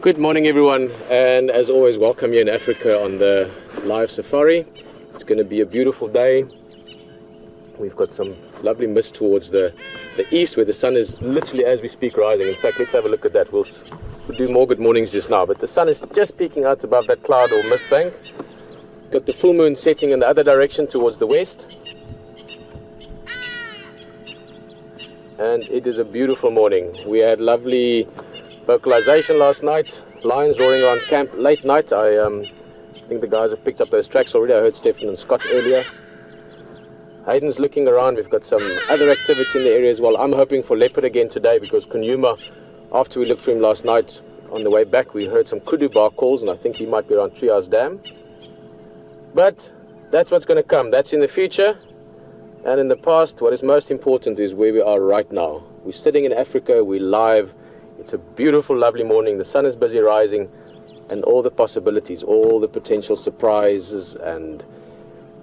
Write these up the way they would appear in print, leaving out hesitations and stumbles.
Good morning everyone, and as always welcome you in Africa on the LiveSafari. It's going to be a beautiful day. We've got some lovely mist towards the east where the sun is literally as we speak rising. In fact, let's have a look at that. We'll do more good mornings just now, but the sun is just peeking out above that cloud or mist bank. Got the full moon setting in the other direction towards the west. And it is a beautiful morning. We had lovely vocalization last night, lions roaring around camp late night. I think the guys have picked up those tracks already. I heard Stefan and Scott earlier. Hayden's looking around. We've got some other activity in the area as well. I'm hoping for leopard again today because Nkuhuma, after we looked for him last night on the way back, we heard some kudu bark calls, and I think he might be around Trias Dam. But that's what's going to come. That's in the future. And in the past, what is most important is where we are right now. We're sitting in Africa, we're live. It's a beautiful, lovely morning. The sun is busy rising, and all the possibilities, all the potential surprises and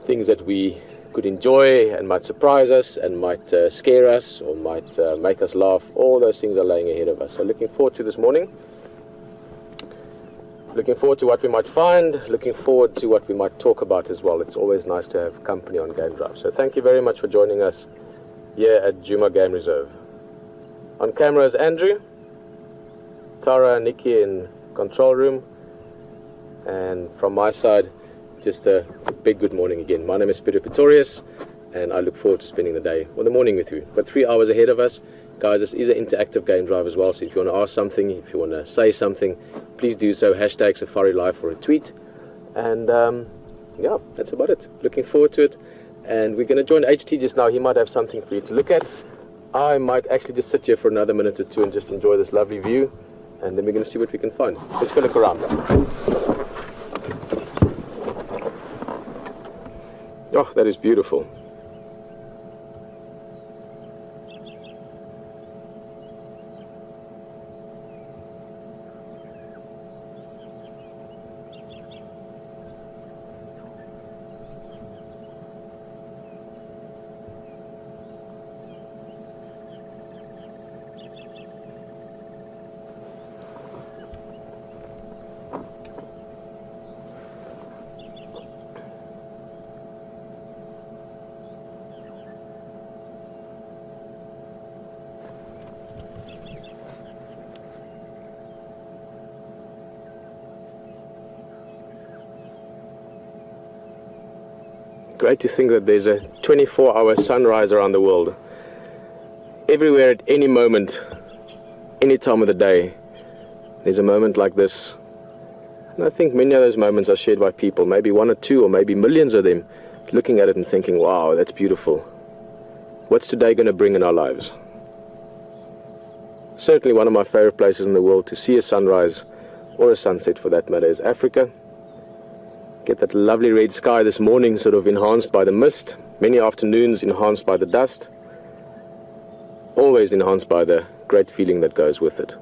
things that we could enjoy and might surprise us and might scare us or might make us laugh, all those things are laying ahead of us. So looking forward to this morning. Looking forward to what we might find, looking forward to what we might talk about as well. It's always nice to have company on Game Drive. So thank you very much for joining us here at Nkuhuma Game Reserve. On camera is Andrew, Tara and Nikki in control room, and from my side, just a big good morning again. My name is Pieter and I look forward to spending the day or the morning with you. We've got 3 hours ahead of us. Guys, this is an interactive game drive as well, so if you want to ask something, if you want to say something, please do so. Hashtag Safari Live for a tweet. And yeah, that's about it. Looking forward to it. And we're going to join HT just now. He might have something for you to look at. I might actually just sit here for another minute or two and just enjoy this lovely view. And then we're going to see what we can find. Let's go look around. Oh, that is beautiful. Great to think that there's a 24-hour sunrise around the world. Everywhere at any moment, any time of the day, there's a moment like this. And I think many of those moments are shared by people, maybe one or two or maybe millions of them, looking at it and thinking, wow, that's beautiful. What's today going to bring in our lives? Certainly one of my favorite places in the world to see a sunrise, or a sunset for that matter, is Africa. Get that lovely red sky this morning sort of enhanced by the mist, many afternoons enhanced by the dust, always enhanced by the great feeling that goes with it.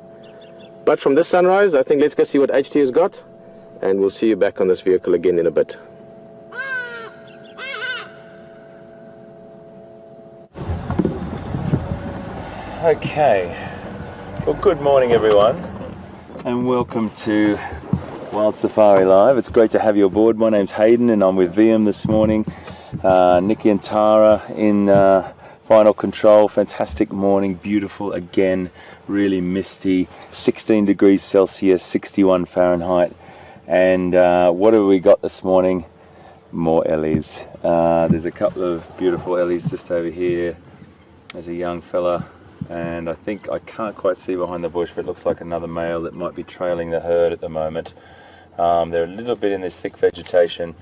But from this sunrise, I think let's go see what HT has got, and we'll see you back on this vehicle again in a bit. Okay, well, good morning everyone, and welcome to WildSafari Live. It's great to have you aboard. My name's Hayden and I'm with Wium this morning. Nikki and Tara in final control. Fantastic morning, beautiful again, really misty, 16 degrees Celsius, 61 Fahrenheit. And what have we got this morning? More ellies. There's a couple of beautiful ellies just over here. There's a young fella, and I think I can't quite see behind the bush, but it looks like another male that might be trailing the herd at the moment. They're a little bit in this thick vegetation,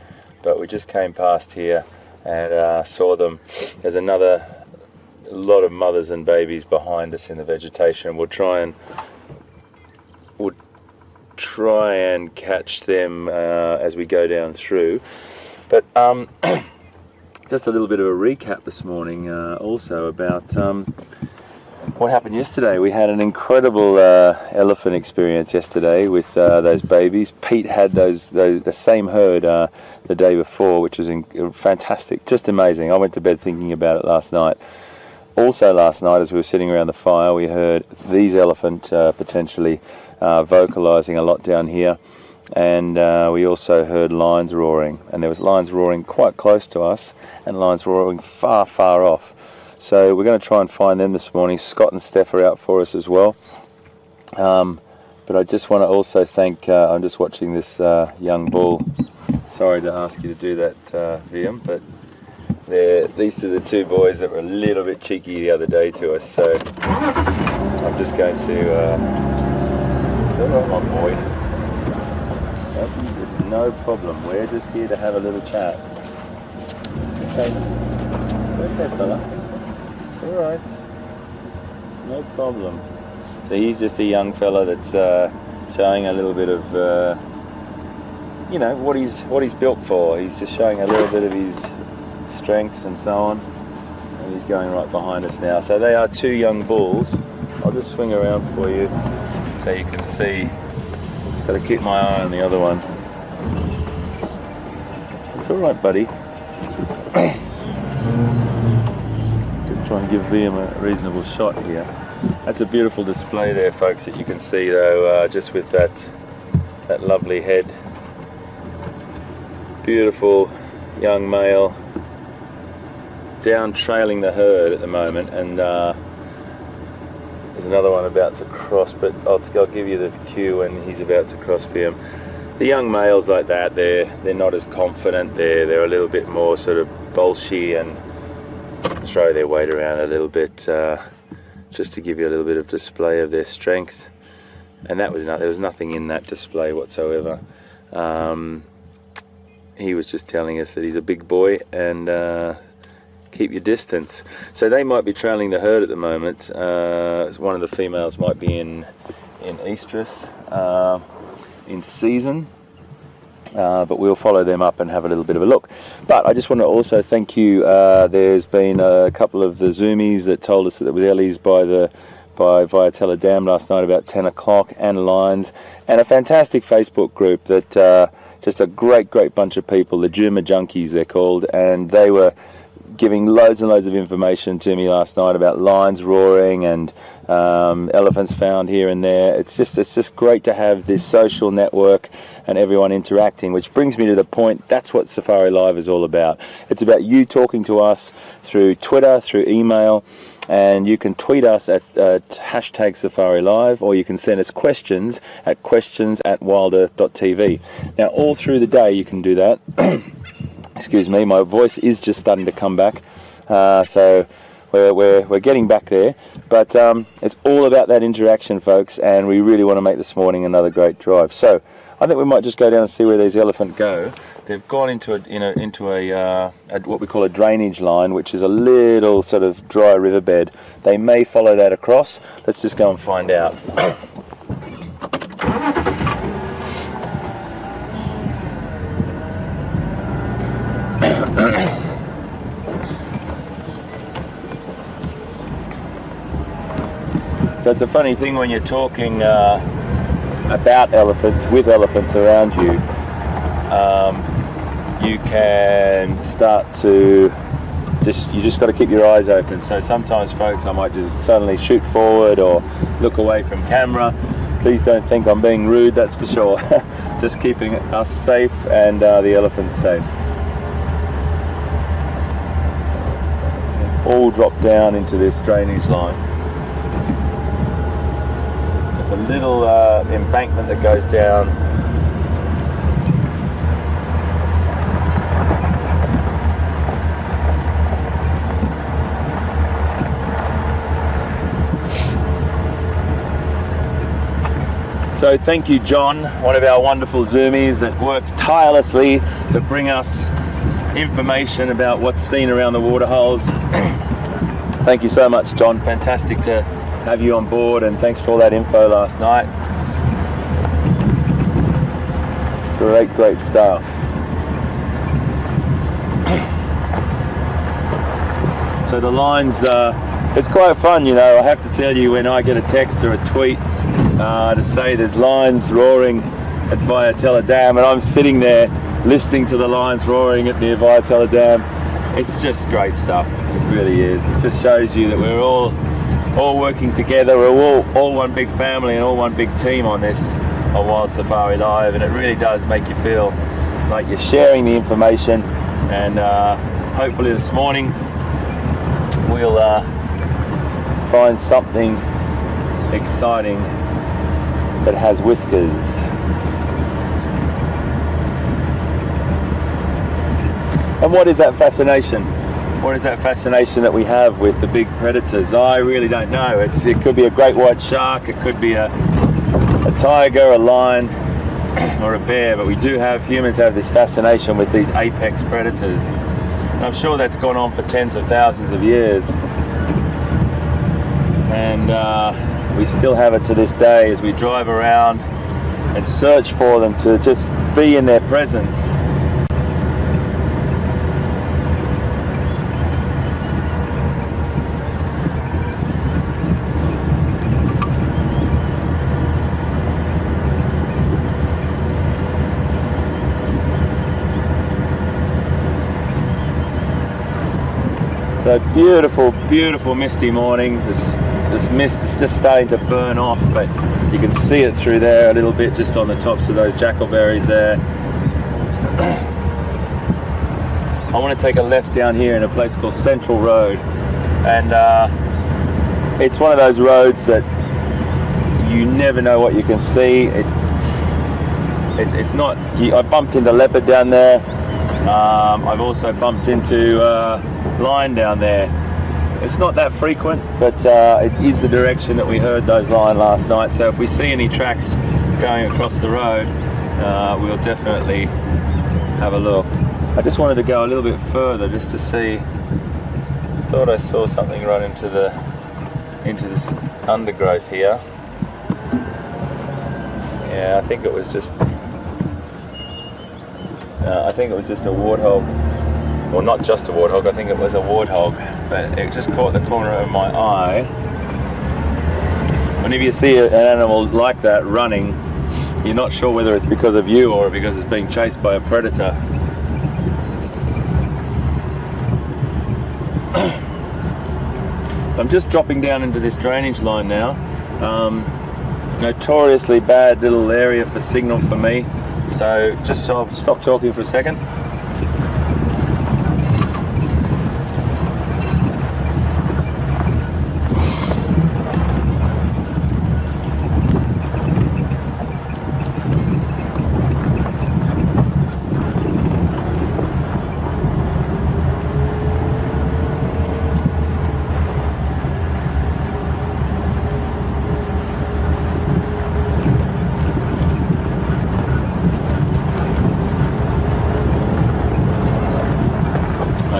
but we just came past here and saw them. There's another lot of mothers and babies behind us in the vegetation. We'll try and catch them as we go down through. But just a little bit of a recap this morning also about what happened yesterday. We had an incredible elephant experience yesterday with those babies. Pete had the same herd the day before, which was fantastic, just amazing. I went to bed thinking about it last night. Also last night, as we were sitting around the fire, we heard these elephant potentially vocalising a lot down here. And we also heard lions roaring, and there was lions roaring quite close to us and lions roaring far, far off. So we're going to try and find them this morning. Scott and Steph are out for us as well. But I just want to also thank, I'm just watching this young bull. Sorry to ask you to do that, Wium, but these are the two boys that were a little bit cheeky the other day to us. So I'm just going to, my boy. It's no problem. We're just here to have a little chat. Okay. It's okay, fella. It's alright. No problem. So he's just a young fella that's showing a little bit of, you know, what he's built for. He's just showing a little bit of his strength and so on. And he's going right behind us now. So they are two young bulls. I'll just swing around for you so you can see. Got to keep my eye on the other one. It's all right, buddy. Just try and give Wium a reasonable shot here. That's a beautiful display there, folks, that you can see though, just with that lovely head. Beautiful young male down trailing the herd at the moment, and there's another one about to cross, but I'll give you the cue when he's about to cross for him. The young males like that, they're not as confident. They're a little bit more sort of bolshy and throw their weight around a little bit, just to give you a little bit of display of their strength. And that was there was nothing in that display whatsoever. He was just telling us that he's a big boy and keep your distance. So they might be trailing the herd at the moment. One of the females might be in estrus, in season, but we'll follow them up and have a little bit of a look. But I just want to also thank you. There's been a couple of the zoomies that told us that there was ellies by Viatella Dam last night about 10 o'clock, and lions, and a fantastic Facebook group that just a great bunch of people, the Nkuhuma junkies they're called, and they were giving loads and loads of information to me last night about lions roaring and elephants found here and there. It's just great to have this social network and everyone interacting, which brings me to the point. That's what Safari Live is all about. It's about you talking to us through Twitter, through email, and you can tweet us at hashtag Safari Live, or you can send us questions at questions@wildearth.tv. Now all through the day you can do that. Excuse me, my voice is just starting to come back, so we're getting back there, but it's all about that interaction, folks, and we really want to make this morning another great drive. So I think we might just go down and see where these elephants go. They've gone into a what we call a drainage line, which is a little sort of dry riverbed. They may follow that across. Let's just go and find out. So it's a funny thing when you're talking about elephants, with elephants around you, you can start to you just got to keep your eyes open. So sometimes, folks, I might just suddenly shoot forward or look away from camera. Please don't think I'm being rude, that's for sure. Just keeping us safe and the elephants safe. All drop down into this drainage line. It's a little embankment that goes down. So thank you, John, one of our wonderful zoomies that works tirelessly to bring us information about what's seen around the waterholes. Thank you so much, John. Fantastic to have you on board, and thanks for all that info last night. Great stuff. So the lines, it's quite fun, you know. I have to tell you, when I get a text or a tweet to say there's lions roaring at Viatella Dam, and I'm sitting there listening to the lions roaring at near Viatella Dam, it's just great stuff. It really is. It just shows you that we're all all working together. We're all one big family and all one big team on this, on Wild Safari Live, and it really does make you feel like you're sharing the information. And hopefully this morning we'll find something exciting that has whiskers. And what is that fascination? What is that fascination that we have with the big predators? I really don't know. It could be a great white shark, it could be a tiger, a lion, or a bear, but humans have this fascination with these apex predators. And I'm sure that's gone on for tens of thousands of years. And we still have it to this day as we drive around and search for them, to just be in their presence. So beautiful, beautiful misty morning. This mist is just starting to burn off, but you can see it through there a little bit, just on the tops of those jackalberries there. I want to take a left down here in a place called Central Road, and it's one of those roads that you never know what you can see. It's not. I bumped into leopard down there. I've also bumped into lion down there. It's not that frequent, but it is the direction that we heard those lion last night. So if we see any tracks going across the road, we'll definitely have a look. I just wanted to go a little bit further just to see. Thought I saw something run into this undergrowth here. Yeah, I think it was just a warthog. Well, not just a warthog, I think it was a warthog, but it just caught the corner of my eye. Whenever you see an animal like that running, you're not sure whether it's because of you or because it's being chased by a predator. So I'm just dropping down into this drainage line now. Notoriously bad little area for signal for me. So just stop talking for a second.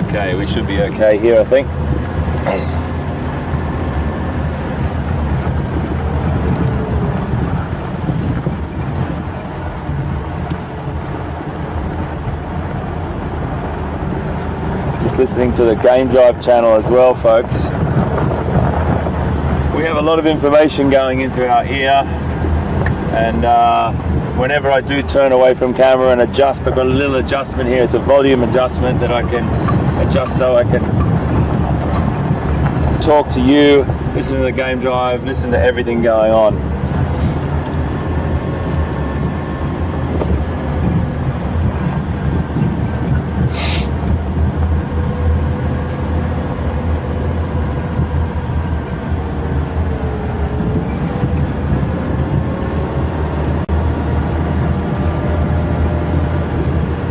Okay, we should be okay here, I think. Just listening to the Game Drive channel as well, folks. We have a lot of information going into our ear, and whenever I do turn away from camera and adjust, I've got a little adjustment here. It's a volume adjustment that I can adjust so I can talk to you, listen to the Game Drive, listen to everything going on.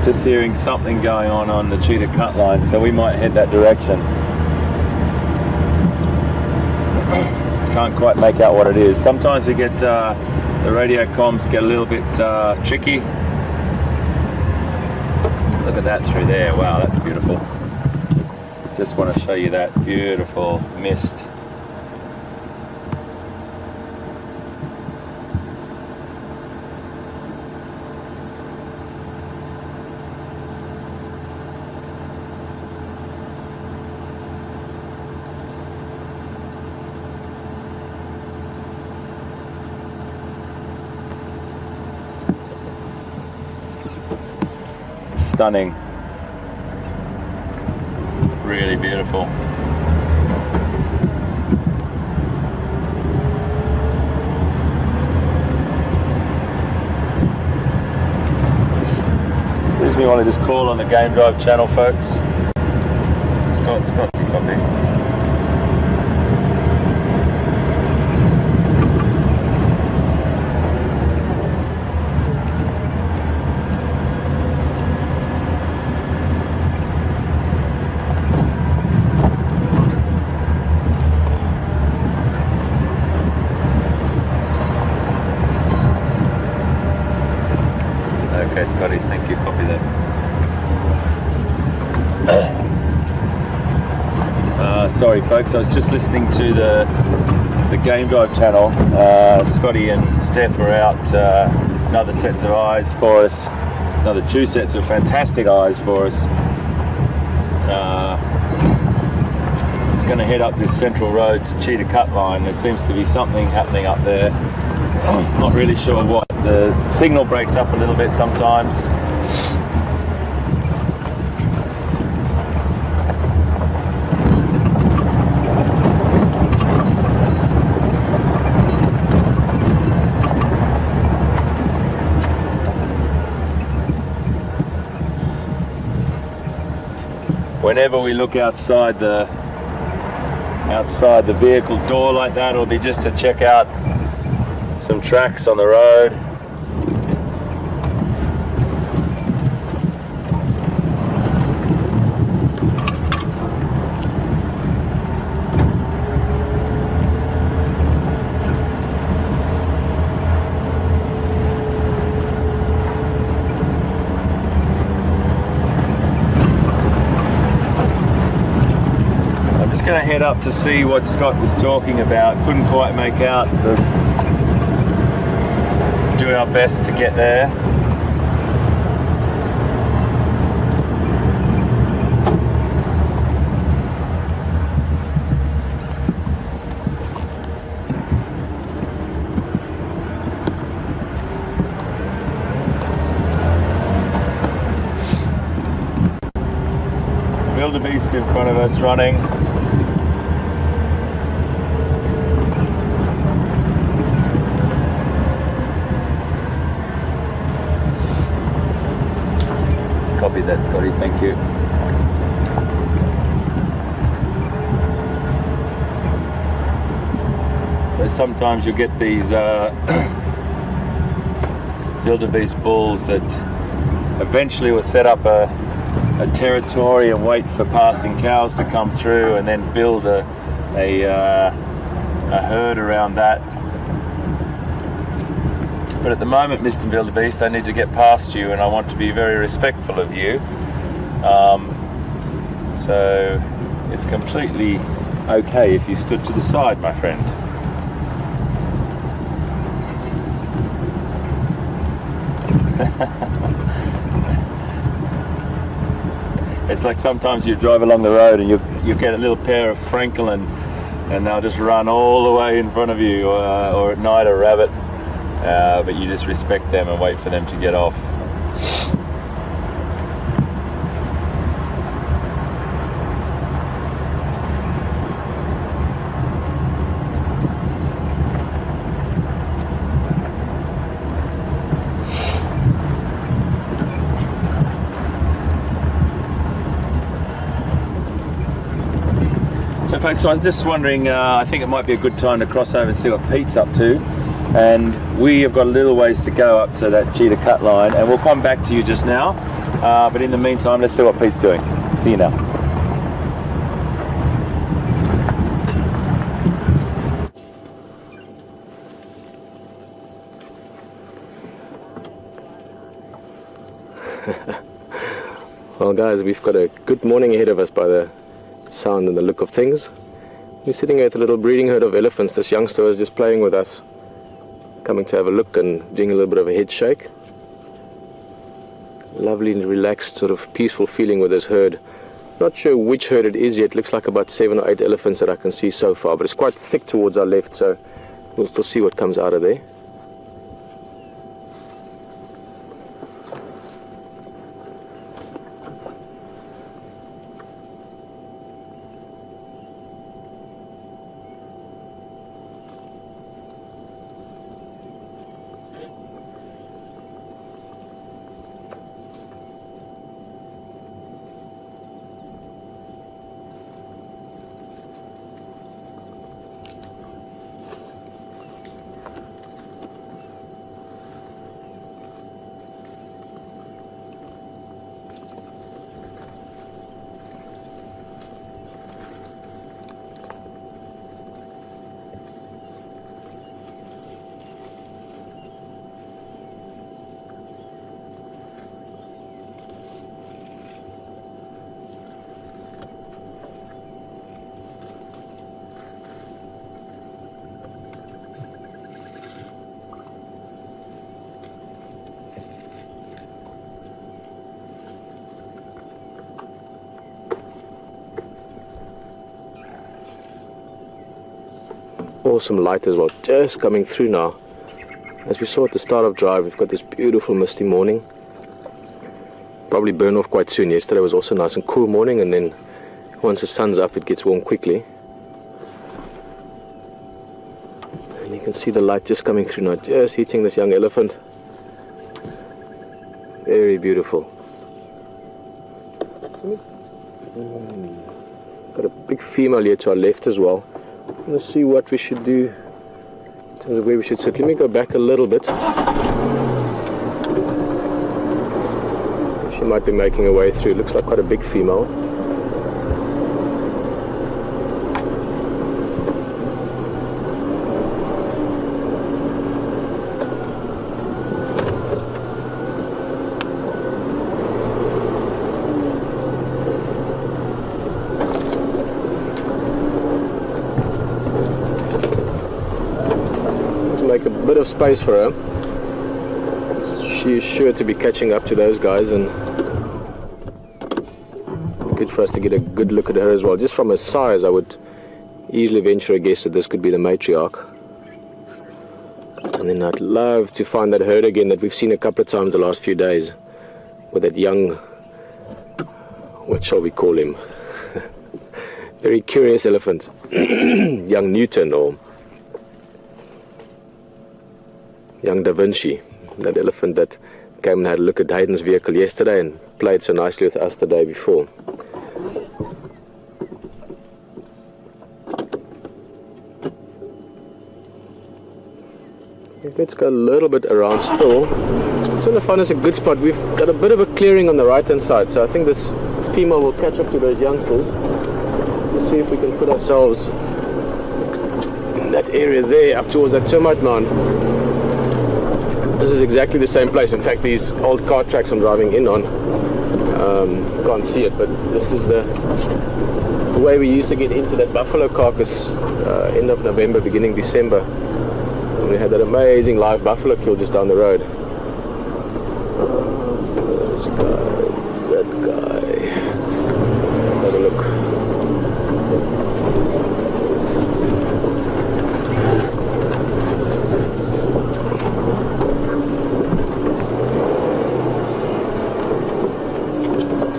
Just hearing something going on the cheetah cut line, so we might head that direction. Can't quite make out what it is. Sometimes we get the radio comms get a little bit tricky. Look at that through there. Wow, that's beautiful. Just want to show you that beautiful mist. Stunning. Really beautiful. excuse me while I just call on the Game Drive channel, folks. Scott, you copy? Okay, Scotty, thank you, copy that. Sorry folks, I was just listening to the Game Drive channel. Scotty and Steph are out, another sets of eyes for us, another 2 sets of fantastic eyes for us. Just going to head up this central road to Cheetah Cut Line. There seems to be something happening up there. Not really sure what. The signal breaks up a little bit sometimes. Whenever we look outside the vehicle door like that, it'll be just to check out some tracks on the road. Going to head up to see what Scott was talking about. Couldn't quite make out. Doing our best to get there. Wildebeest in front of us running. Copy that, Scotty, thank you. So sometimes you get these wildebeest bulls that eventually will set up a territory and wait for passing cows to come through and then build a herd around that. But at the moment, Mr. Wildebeest, I need to get past you and I want to be very respectful of you. So it's completely okay if you stood to the side, my friend. It's like sometimes you drive along the road and you get a little pair of francolin and they'll just run all the way in front of you, or at night a rabbit. But you just respect them and wait for them to get off. So folks, I was just wondering, I think it might be a good time to cross over and see what Pete's up to. And we have got a little ways to go up to that Cheetah Cut Line, and we'll come back to you just now. But in the meantime, let's see what Pete's doing. See you now. Well guys, we've got a good morning ahead of us by the sound and the look of things. We're sitting here with a little breeding herd of elephants. This youngster was just playing with us, coming to have a look and doing a little bit of a head shake. Lovely and relaxed, sort of peaceful feeling with this herd. Not sure which herd it is yet. Looks like about 7 or 8 elephants that I can see so far, but it's quite thick towards our left, so we'll still see what comes out of there. awesome light as well, just coming through now. As we saw at the start of drive, we've got this beautiful misty morning. Probably burn off quite soon. Yesterday was also nice and cool morning, and then once the sun's up it gets warm quickly. And you can see the light just coming through now, just hitting this young elephant. Very beautiful. Got a big female here to our left as well. Let's see what we should do in terms of where we should sit. Let me go back a little bit. She might be making her way through. Looks like quite a big female. Make a bit of space for her. She is sure to be catching up to those guys, and good for us to get a good look at her as well. Just from her size, I would easily venture a guess that this could be the matriarch. And then I'd love to find that herd again that we've seen a couple of times the last few days, with that young, what shall we call him? Very curious elephant. Young Newton, or young Da Vinci, that elephant that came and had a look at Hayden's vehicle yesterday and played so nicely with us the day before. Let's go a little bit around still. It's going to find us a good spot. We've got a bit of a clearing on the right hand side, so I think this female will catch up to those youngsters. To see if we can put ourselves in that area there, up towards that termite mound. This is exactly the same place. In fact, these old car tracks I'm driving in on, can't see it, but this is the way we used to get into that buffalo carcass end of November, beginning December. And we had that amazing live buffalo kill just down the road. This guy, that guy. Let's have a look.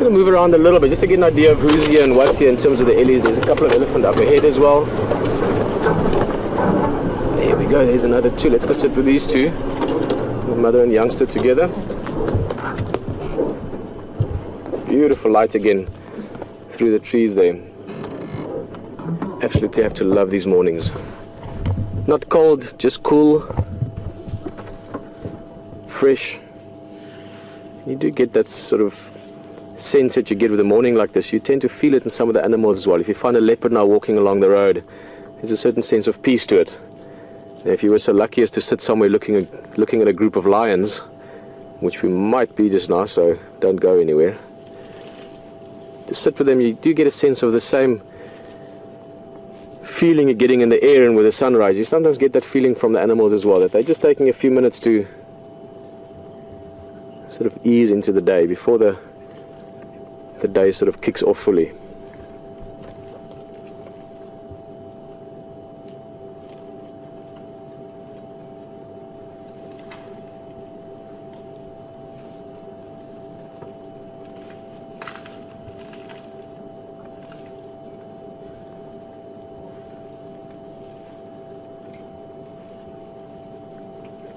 Move around a little bit just to get an idea of who's here and what's here in terms of the ellies. There's a couple of elephant up ahead as well. There we go, there's another two. Let's go sit with these two, mother and youngster together. Beautiful light again through the trees there. Absolutely have to love these mornings. Not cold, just cool, fresh. You do get that sort of sense that you get with a morning like this. You tend to feel it in some of the animals as well. If you find a leopard now walking along the road, there's a certain sense of peace to it. And if you were so lucky as to sit somewhere looking at a group of lions, which we might be just now, so don't go anywhere, to sit with them, you do get a sense of the same feeling you're getting in the air and with the sunrise. You sometimes get that feeling from the animals as well, that they're just taking a few minutes to sort of ease into the day before the day sort of kicks off fully.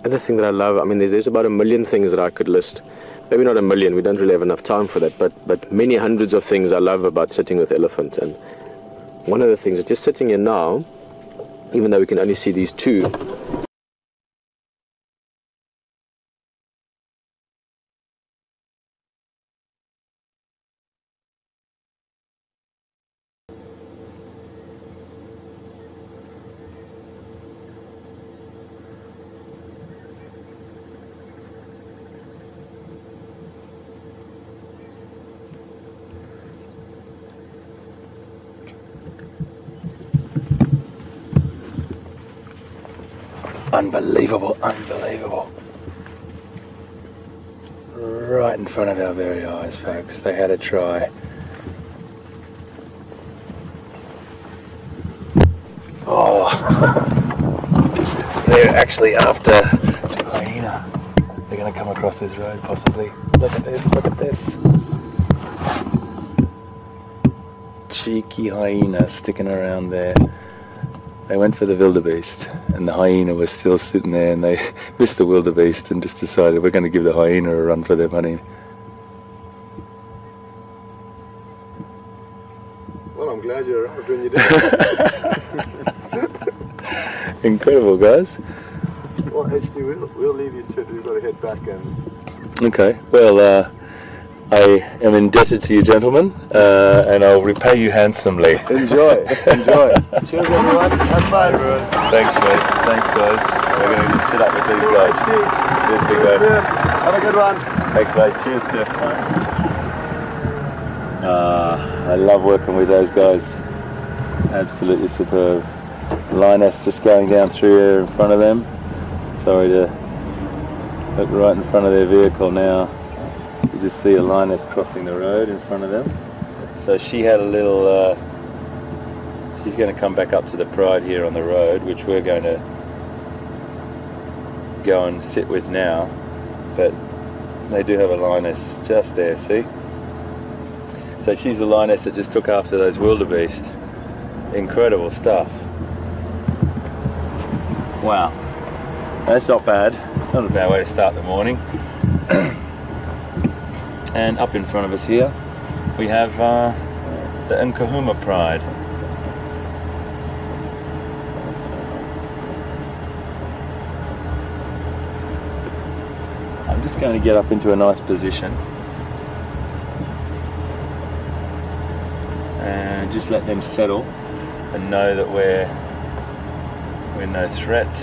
Another thing that I love, I mean, there's about 1 million things that I could list. Maybe not 1 million, we don't really have enough time for that, but many hundreds of things I love about sitting with elephant. And one of the things is just sitting here now, even though we can only see these two, Unbelievable, unbelievable. Right in front of our very eyes, folks. They had a try. Oh, they're actually after hyena. They're going to come across this road possibly. Look at this, look at this. Cheeky hyena sticking around there. They went for the wildebeest and the hyena was still sitting there, and they missed the wildebeest and just decided we're going to give the hyena a run for their money. Well, I'm glad you arrived when you did. Incredible, guys. Well, HT, we'll leave you to it. We've got to head back and... Okay, well, I am indebted to you gentlemen, and I'll repay you handsomely. Enjoy, enjoy. Cheers everyone. Have fun. Thanks mate, thanks guys. We're going to just sit up with these guys. HT. Cheers big Cheers, mate. man. Have a good one. Thanks mate, cheers Steph. I love working with those guys. Absolutely superb. Lioness just going down through here in front of them. Sorry to look right in front of their vehicle now. You just see a lioness crossing the road in front of them. So she had a little, she's going to come back up to the Pride here on the road, which we're going to go and sit with now. But they do have a lioness just there, see? So she's the lioness that just took after those wildebeest. Incredible stuff. Wow. That's not bad. Not a bad way to start the morning. And up in front of us here we have the Nkuhuma Pride. I'm just going to get up into a nice position and just let them settle and know that we're no threat.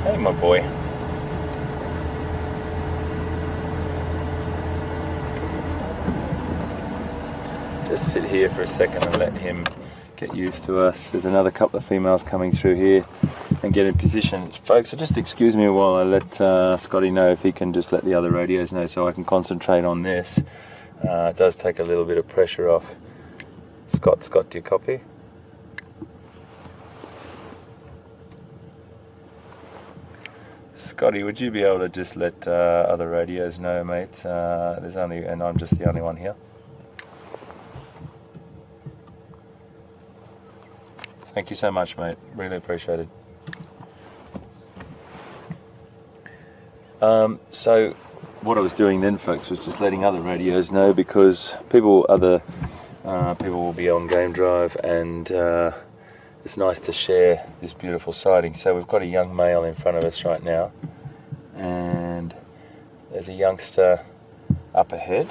Hey my boy. Just sit here for a second and let him get used to us. There's another couple of females coming through here and get in position. Folks, so just excuse me while I let Scotty know if he can just let the other radios know so I can concentrate on this. It does take a little bit of pressure off. Scott, do you copy? Scotty, would you be able to just let other radios know, mate? There's only, and I'm just the only one here. Thank you so much, mate. Really appreciate it. So what I was doing then, folks, was just letting other radios know, because people will be on game drive, and it's nice to share this beautiful sighting. So we've got a young male in front of us right now, and there's a youngster up ahead,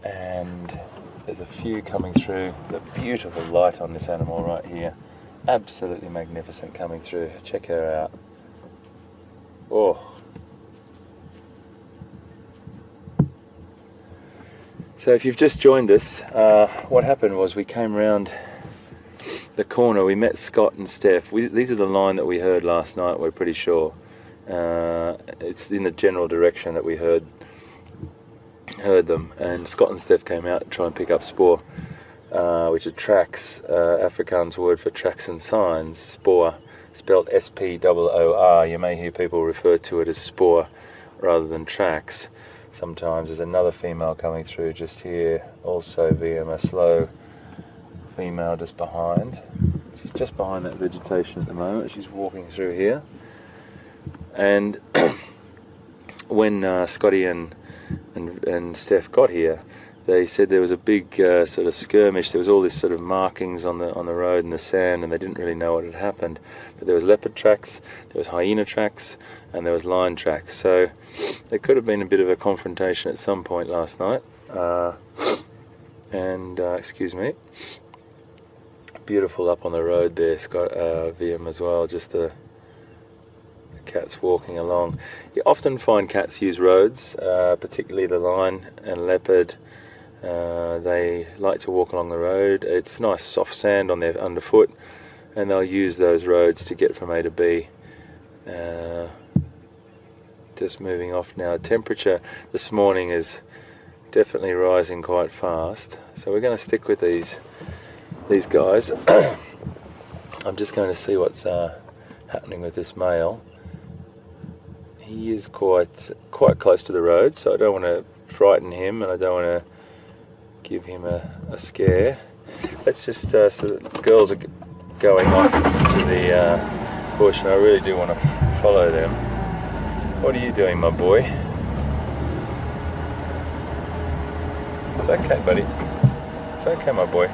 and there's a few coming through. There's a beautiful light on this animal right here. Absolutely magnificent coming through. Check her out. Oh. So if you've just joined us, what happened was we came round the corner, we met Scott and Steph. These are the line that we heard last night, we're pretty sure. It's in the general direction that we heard them, and Scott and Steph came out to try and pick up spoor, which are tracks, Afrikaans word for tracks and signs. Spoor, spelled S-P-O-O-R. You may hear people refer to it as spoor rather than tracks. Sometimes there's another female coming through just here, also via a slow female just behind. She's just behind that vegetation at the moment. She's walking through here, and when Scotty and Steph got here, they said there was a big sort of skirmish. There was all this sort of markings on the road and the sand, and they didn't really know what had happened. But there was leopard tracks, there was hyena tracks, and there was lion tracks. So there could have been a bit of a confrontation at some point last night. Excuse me. Beautiful up on the road there, Scott, Wium as well. Just the cats walking along. You often find cats use roads, particularly the lion and leopard. They like to walk along the road. It's nice soft sand on their underfoot, and they'll use those roads to get from A to B. Just moving off now. Temperature this morning is definitely rising quite fast, so we're going to stick with these guys. I'm just going to see what's happening with this male. He is quite close to the road, so I don't want to frighten him and I don't want to give him a scare. Let's just, so the girls are going off to the bush and I really do want to follow them. What are you doing, my boy? It's okay, buddy. It's okay, my boy.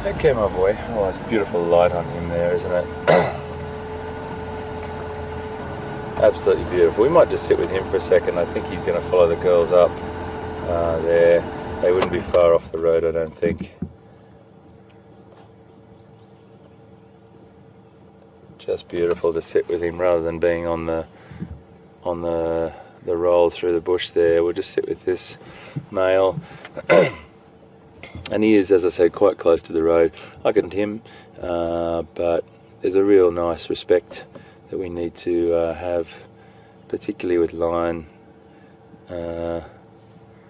Okay, my boy. Oh, it's beautiful light on him there, isn't it? Absolutely beautiful. We might just sit with him for a second. I think he's going to follow the girls up there. They wouldn't be far off the road, I don't think. Just beautiful to sit with him rather than being on the roll through the bush there. We'll just sit with this male. And he is, as I said, quite close to the road. I can him, but there's a real nice respect that we need to have, particularly with lion.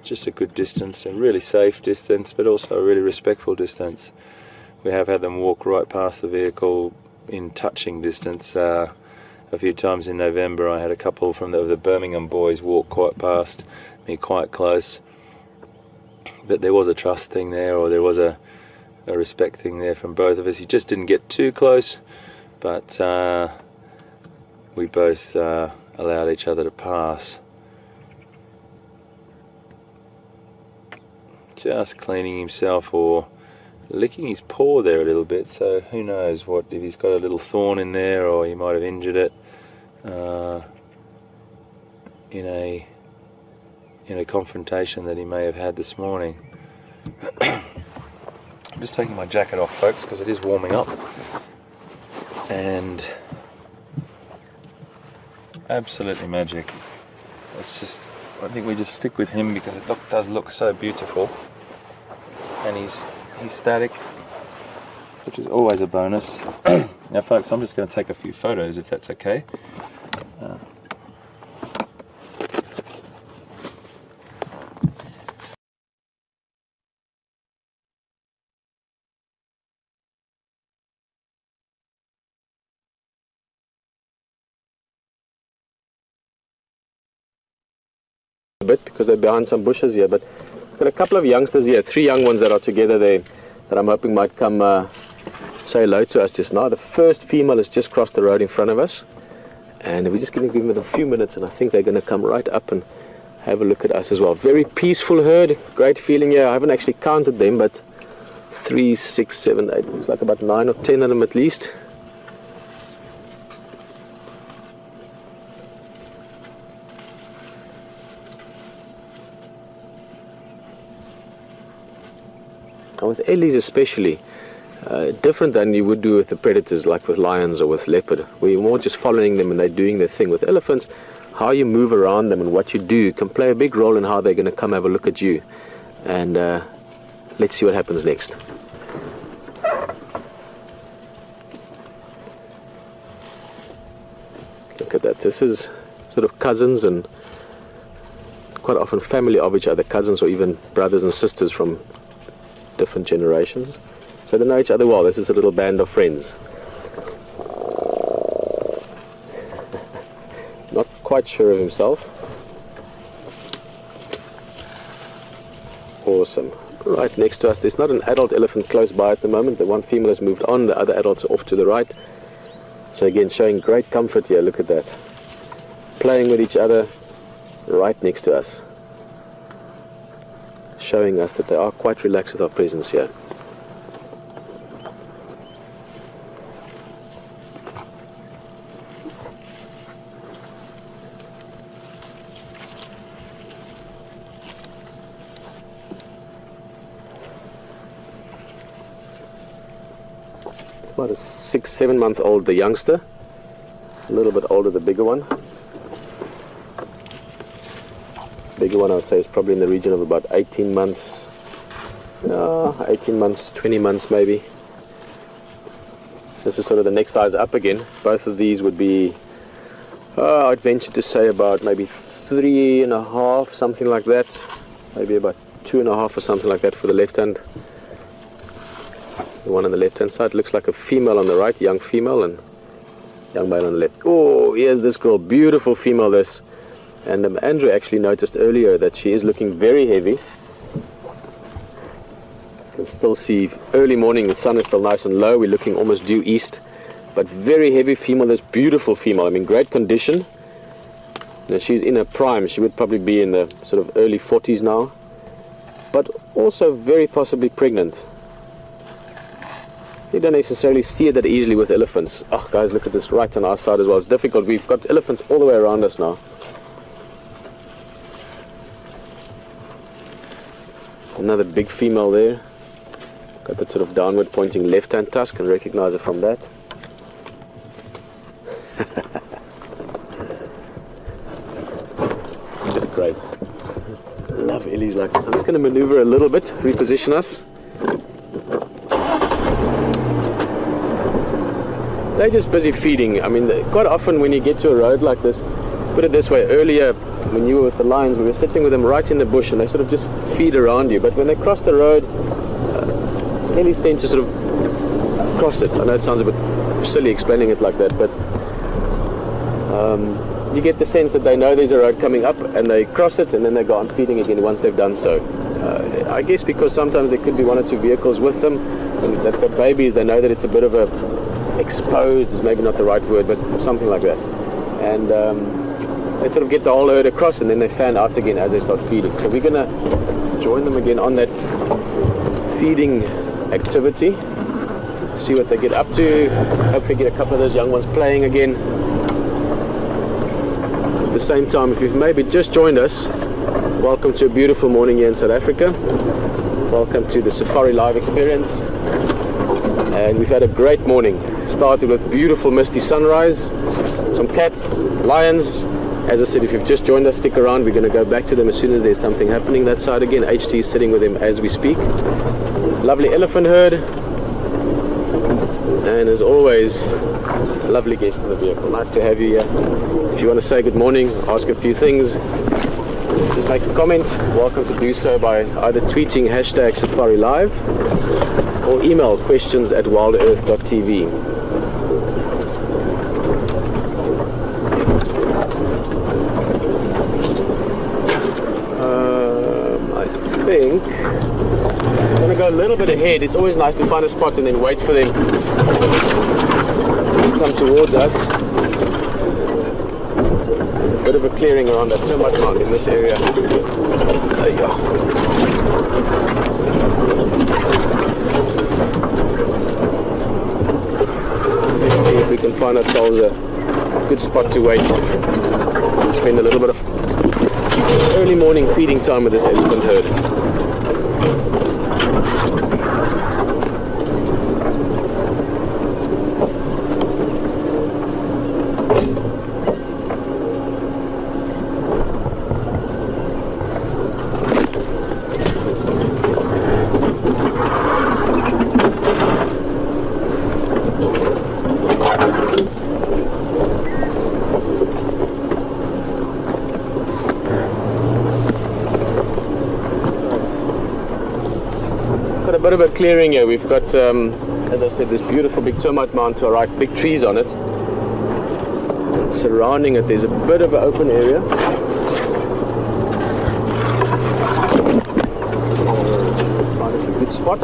Just a good distance, a really safe distance, but also a really respectful distance. We have had them walk right past the vehicle in touching distance. A few times in November I had a couple from the Birmingham boys walk quite past me, quite close. But there was a trust thing there, or there was a respect thing there from both of us. He just didn't get too close, but we both allowed each other to pass. Just cleaning himself or licking his paw there a little bit, so who knows what, if he's got a little thorn in there or he might have injured it in a confrontation that he may have had this morning. I'm just taking my jacket off, folks, because it is warming up, and absolutely magic. I think we just stick with him because it does look so beautiful, and he's static, which is always a bonus. Now, folks, I'm just going to take a few photos if that's okay. A bit because they're behind some bushes here, but I've got a couple of youngsters here, 3 young ones that are together there that I'm hoping might come say hello to us just now. The first female has just crossed the road in front of us, and we're just going to give them a few minutes, and I think they're going to come right up and have a look at us as well. Very peaceful herd, great feeling here. I haven't actually counted them, but 3, 6, 7, 8, looks like about 9 or 10 of them at least. And with ellies especially, different than you would do with the predators like with lions or with leopard, where you're more just following them and they're doing their thing. With elephants, how you move around them and what you do can play a big role in how they're going to come have a look at you. And let's see what happens next. Look at that. This is sort of cousins and quite often family of each other, cousins or even brothers and sisters from different generations. So they know each other well. This is a little band of friends. Not quite sure of himself. Awesome. right next to us. There's not an adult elephant close by at the moment. The one female has moved on, the other adults are off to the right. So again, showing great comfort here. Look at that. Playing with each other right next to us. Showing us that they are quite relaxed with our presence here. About a 6-7 month old, the youngster. A little bit older, the bigger one. Bigger one I would say is probably in the region of about 18 months. 18 months, 20 months maybe. This is sort of the next size up again. Both of these would be, I'd venture to say about maybe 3.5, something like that. Maybe about 2.5 or something like that for the left hand. The one on the left hand side looks like a female on the right, young female, and young male on the left. Oh, here's this girl, beautiful female this. And Andrew actually noticed earlier that she is looking very heavy. You can still see early morning, the sun is still nice and low, we're looking almost due east. But very heavy female, this beautiful female, I mean great condition. Now, she's in her prime, she would probably be in the sort of early 40s now. But also very possibly pregnant. You don't necessarily see it that easily with elephants. Oh guys, look at this right on our side as well. It's difficult. We've got elephants all the way around us now. Another big female there. Got that sort of downward pointing left hand tusk, and recognize her from that. Just great. Love ellies like this. I'm just going to maneuver a little bit, reposition us. They're just busy feeding. I mean, quite often when you get to a road like this, put it this way, earlier when you were with the lions, we were sitting with them right in the bush and they sort of just feed around you. But when they cross the road, ellies tend to sort of cross it. I know it sounds a bit silly explaining it like that, but you get the sense that they know there's a road coming up and they cross it and then they go on feeding again once they've done so. I guess because sometimes there could be 1 or 2 vehicles with them, and they've got babies, they know that it's a bit of a exposed is maybe not the right word, but something like that. And they sort of get the whole herd across and then they fan out again as they start feeding. So we're going to join them again on that feeding activity, see what they get up to, hopefully get a couple of those young ones playing again. At the same time, if you've maybe just joined us, welcome to a beautiful morning here in South Africa. Welcome to the Safari Live experience. And we've had a great morning. Started with beautiful misty sunrise, some cats, lions. As I said, if you've just joined us, stick around. We're going to go back to them as soon as there's something happening that side again. HT is sitting with them as we speak. Lovely elephant herd. And as always, a lovely guest in the vehicle. Nice to have you here. If you want to say good morning, ask a few things, just make a comment. Welcome to do so by either tweeting #SafariLive or email questions@wildearth.tv. I think I'm going to go a little bit ahead. It's always nice to find a spot and then wait for them to come towards us. There's a bit of a clearing around that termite mound in this area. There you go. Let's see if we can find ourselves a good spot to wait and spend a little bit of early morning feeding time with this elephant herd. Bit of a clearing here. We've got, as I said, this beautiful big termite mound to our right, big trees on it. And surrounding it, there's a bit of an open area. spot.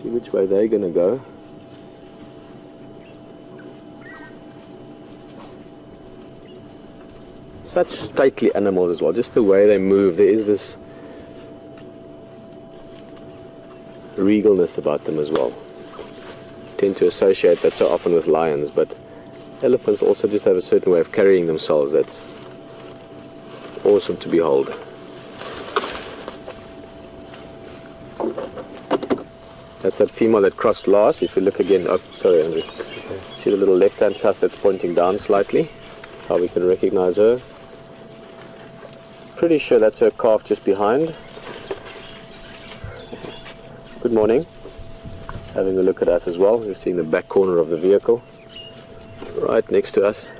See which way they're gonna go. Such stately animals as well, just the way they move. There is this regalness about them as well. Tend to associate that so often with lions, but elephants also just have a certain way of carrying themselves that's awesome to behold. That's that female that crossed last. If you look again, oh, sorry Andrew. See the little left-hand tusk that's pointing down slightly? How we can recognize her. Pretty sure that's her calf just behind. Good morning. Having a look at us as well. You're seeing the back corner of the vehicle. Right next to us.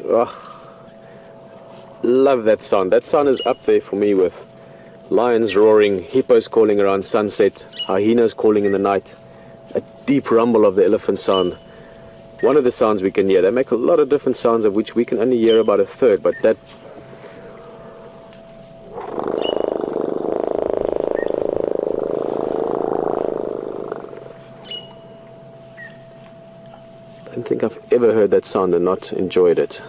Oh, love that sound. That sound is up there for me with lions roaring, hippos calling around sunset, hyenas calling in the night, a deep rumble of the elephant sound. One of the sounds we can hear. They make a lot of different sounds of which we can only hear about a third, but that I don't think I've ever heard that sound and not enjoyed it.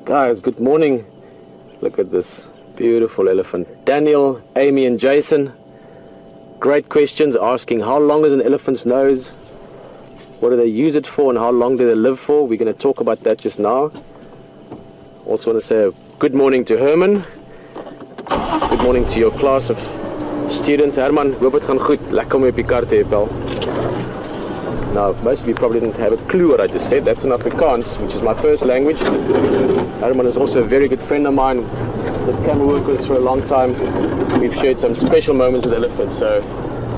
Guys, good morning. Look at this beautiful elephant. Daniel, Amy and Jason, great questions asking how long is an elephant's nose, what do they use it for, and how long do they live for. We're going to talk about that just now. Also want to say a good morning to Herman. Good morning to your class of students. Herman, hoop het gaan goed. Lekker om op die kar te hê, pal. Now, most of you probably didn't have a clue what I just said. That's in Afrikaans, which is my first language. Herman is also a very good friend of mine that can work with us for a long time. We've shared some special moments with elephants, so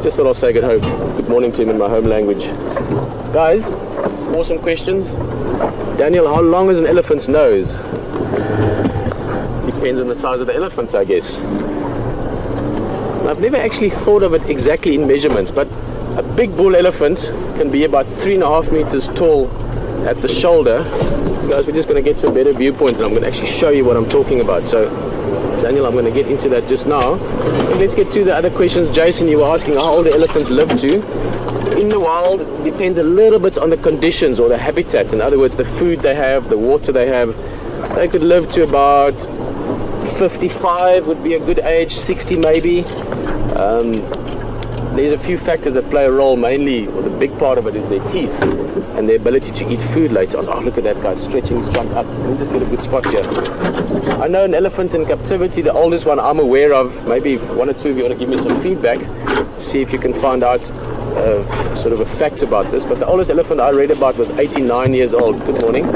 just thought I'll say good morning to him in my home language. Guys, awesome questions. Daniel, how long is an elephant's nose? Depends on the size of the elephant, I guess. I've never actually thought of it exactly in measurements, but a big bull elephant can be about 3.5 meters tall at the shoulder. Guys, we're just going to get to a better viewpoint and I'm going to actually show you what I'm talking about. So, Daniel, I'm going to get into that just now. And let's get to the other questions. Jason, you were asking how old the elephants live to. In the wild, it depends a little bit on the conditions or the habitat. In other words, the food they have, the water they have. They could live to about 55 would be a good age, 60 maybe. There's a few factors that play a role, mainly, or the big part of it is their teeth and their ability to eat food later on. Oh, look at that guy stretching his trunk up. Let me just get a good spot here. I know an elephant in captivity, the oldest one I'm aware of. Maybe if one or two of you want to give me some feedback, see if you can find out sort of a fact about this. But the oldest elephant I read about was 89 years old. Good morning.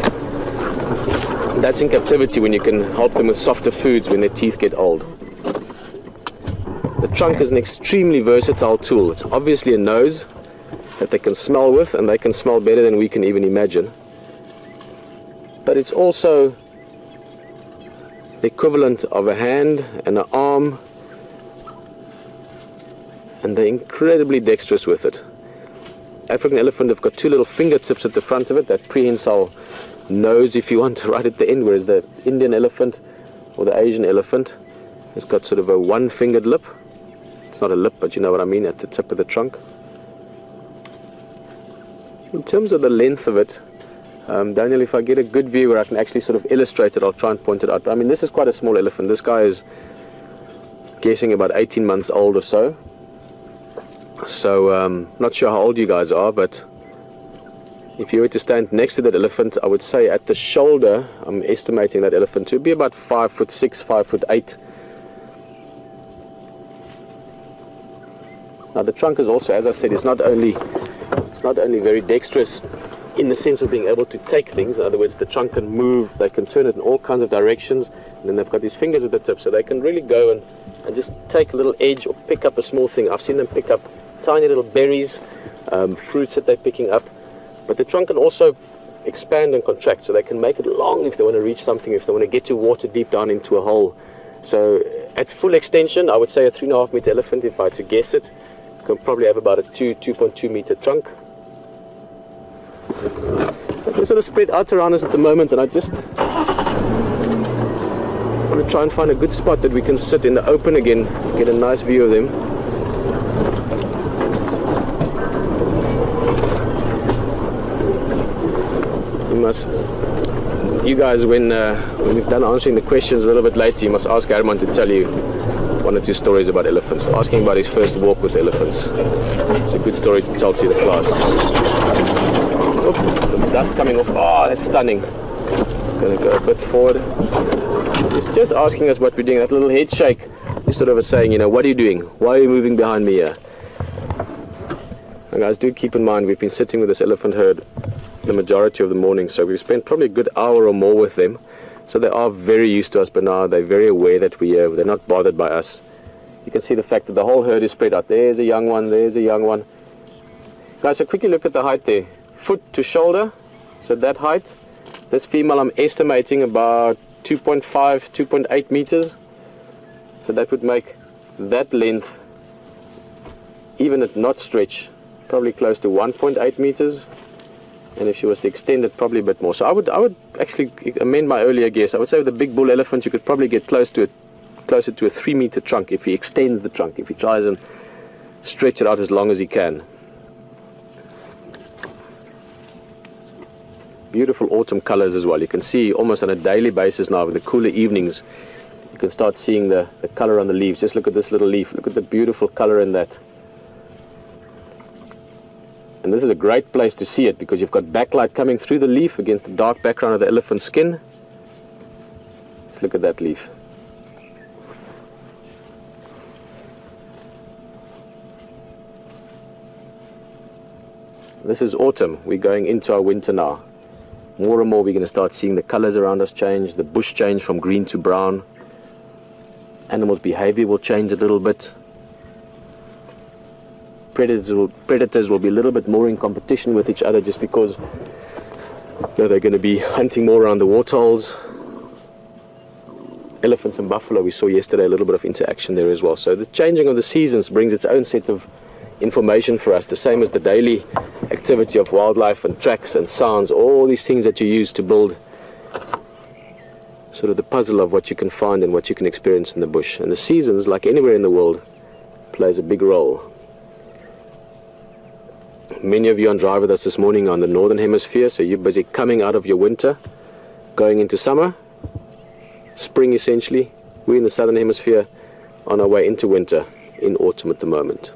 That's in captivity, when you can help them with softer foods when their teeth get old. The trunk is an extremely versatile tool. It's obviously a nose that they can smell with, and they can smell better than we can even imagine. But it's also the equivalent of a hand and an arm, and they're incredibly dexterous with it. African elephant have got two little fingertips at the front of it, that prehensile nose, if you want, right at the end, whereas the Indian elephant or the Asian elephant has got sort of a one-fingered lip. It's not a lip, but you know what I mean, at the tip of the trunk. In terms of the length of it, Daniel, if I get a good view where I can actually sort of illustrate it, I'll try and point it out. I mean, this is quite a small elephant. This guy is guessing about 18 months old or so. So, not sure how old you guys are, but if you were to stand next to that elephant, I would say at the shoulder, I'm estimating that elephant to be about 5'6", 5'8". Now the trunk is also, as I said, it's not only very dexterous in the sense of being able to take things. In other words, the trunk can move, they can turn it in all kinds of directions, and then they've got these fingers at the tip, so they can really go and just take a little edge or pick up a small thing. I've seen them pick up tiny little berries, fruits that they're picking up, but the trunk can also expand and contract, so they can make it long if they want to reach something, if they want to get your water deep down into a hole. So at full extension, I would say a 3.5 meter elephant, if I had to guess it, can probably have about a 2.2 meter trunk. They're sort of spread out around us at the moment, and I just want to try and find a good spot that we can sit in the open again, get a nice view of them. You guys, when we've done answering the questions a little bit later, you must ask Herman to tell you one or two stories about elephants. Ask him about his first walk with elephants. It's a good story to tell to the class. Oh, the dust coming off. Oh, that's stunning. Going to go a bit forward. He's just asking us what we're doing. That little head shake is sort of a saying, you know, what are you doing? Why are you moving behind me here? And guys, do keep in mind, we've been sitting with this elephant herd the majority of the morning, so we've spent probably a good hour or more with them. So they are very used to us, but now they're very aware that they're not bothered by us. You can see the fact that the whole herd is spread out. There's a young one, there's a young one. Guys, so quickly look at the height there. Foot to shoulder, so that height. This female, I'm estimating about 2.5, 2.8 meters. So that would make that length, even at not stretch, probably close to 1.8 meters. And if she was to extend it, probably a bit more. So I would actually amend my earlier guess. I would say with the big bull elephant, you could probably get closer to a 3 meter trunk if he extends the trunk, if he tries and stretch it out as long as he can. Beautiful autumn colors as well. You can see almost on a daily basis now with the cooler evenings, you can start seeing the color on the leaves. Just look at this little leaf. Look at the beautiful color in that. And this is a great place to see it because you've got backlight coming through the leaf against the dark background of the elephant's skin. Let's look at that leaf. This is autumn. We're going into our winter now. More and more we're going to start seeing the colors around us change, the bush change from green to brown. Animals' behavior will change a little bit. Predators will be a little bit more in competition with each other just because they're going to be hunting more around the waterholes. Elephants and buffalo, we saw yesterday a little bit of interaction there as well. So the changing of the seasons brings its own set of information for us, the same as the daily activity of wildlife and tracks and sounds, all these things that you use to build sort of the puzzle of what you can find and what you can experience in the bush. And the seasons, like anywhere in the world, plays a big role. Many of you on Drive with us this morning are in the northern hemisphere, so you're busy coming out of your winter, going into summer, spring essentially. We're in the southern hemisphere on our way into winter, in autumn at the moment.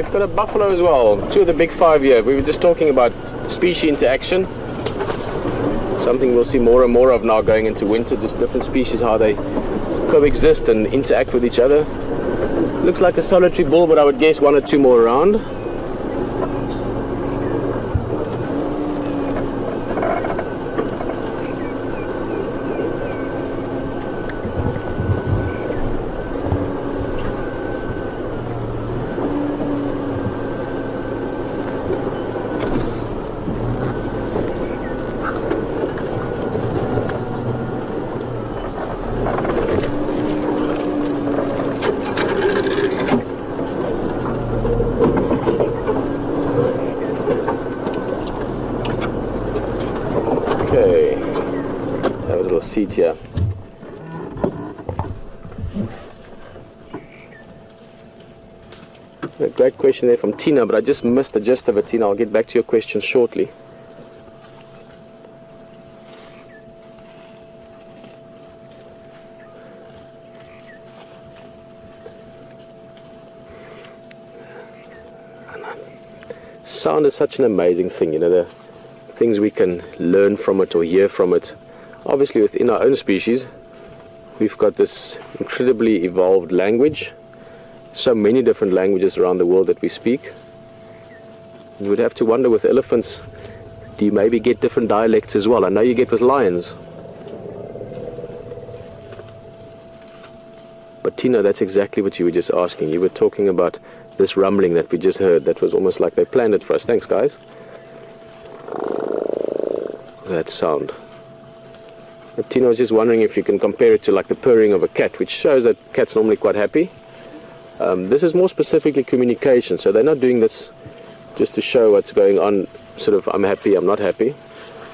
we've got a buffalo as well. Two of the big five here. We were just talking about species interaction. Something we'll see more and more of now going into winter, just different species, how they coexist and interact with each other. Looks like a solitary bull, but I would guess one or two more around. Okay, have a little seat here. A great question there from Tina, but I just missed the gist of it, Tina. I'll get back to your question shortly. Sound is such an amazing thing, you know, the things we can learn from it or hear from it. Obviously within our own species we've got this incredibly evolved language, so many different languages around the world that we speak. You would have to wonder with elephants, do you maybe get different dialects as well? I know you get with lions. But Tina, that's exactly what you were just asking. You were talking about this rumbling that we just heard. That was almost like they planned it for us. Thanks, guys. That sound. But Tina was just wondering if you can compare it to like the purring of a cat, which shows that cats are normally quite happy. This is more specifically communication, so they're not doing this just to show what's going on, sort of I'm happy, I'm not happy.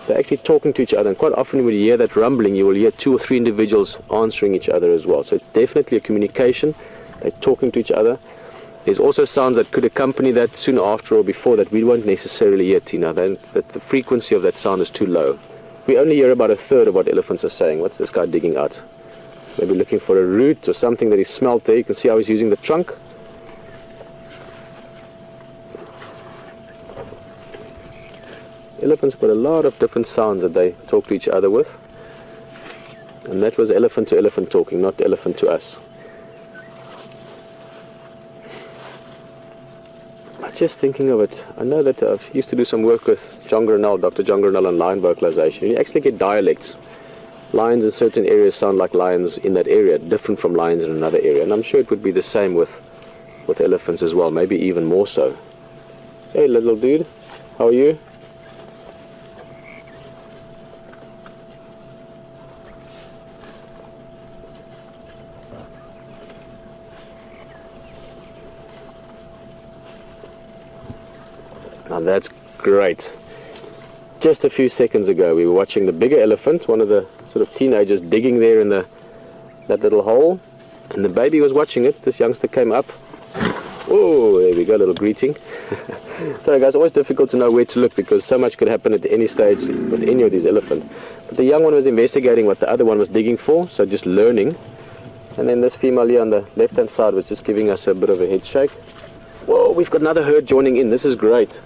They're actually talking to each other, and quite often when you hear that rumbling, you will hear 2 or 3 individuals answering each other as well. So it's definitely a communication. They're talking to each other. There's also sounds that could accompany that soon after or before that we won't necessarily hear, Tina. That the frequency of that sound is too low. We only hear about 1/3 of what elephants are saying. What's this guy digging out? Maybe looking for a root or something that he smelt there. You can see how he's using the trunk. Elephants have got a lot of different sounds that they talk to each other with. And that was elephant to elephant talking, not elephant to us. Just thinking of it, I know that I used to do some work with John Grinnell, Dr. John Grinnell on lion vocalization. You actually get dialects. Lions in certain areas sound like lions in that area, different from lions in another area. And I'm sure it would be the same with elephants as well, maybe even more so. Hey little dude, how are you? Now that's great. Just a few seconds ago we were watching the bigger elephant, one of the sort of teenagers digging there in that little hole, and the baby was watching it. This youngster came up. Oh, there we go, a little greeting. Sorry guys, always difficult to know where to look because so much could happen at any stage with any of these elephants. But the young one was investigating what the other one was digging for, so just learning. And then this female here on the left hand side was just giving us a bit of a head shake. Whoa, we've got another herd joining in. This is great.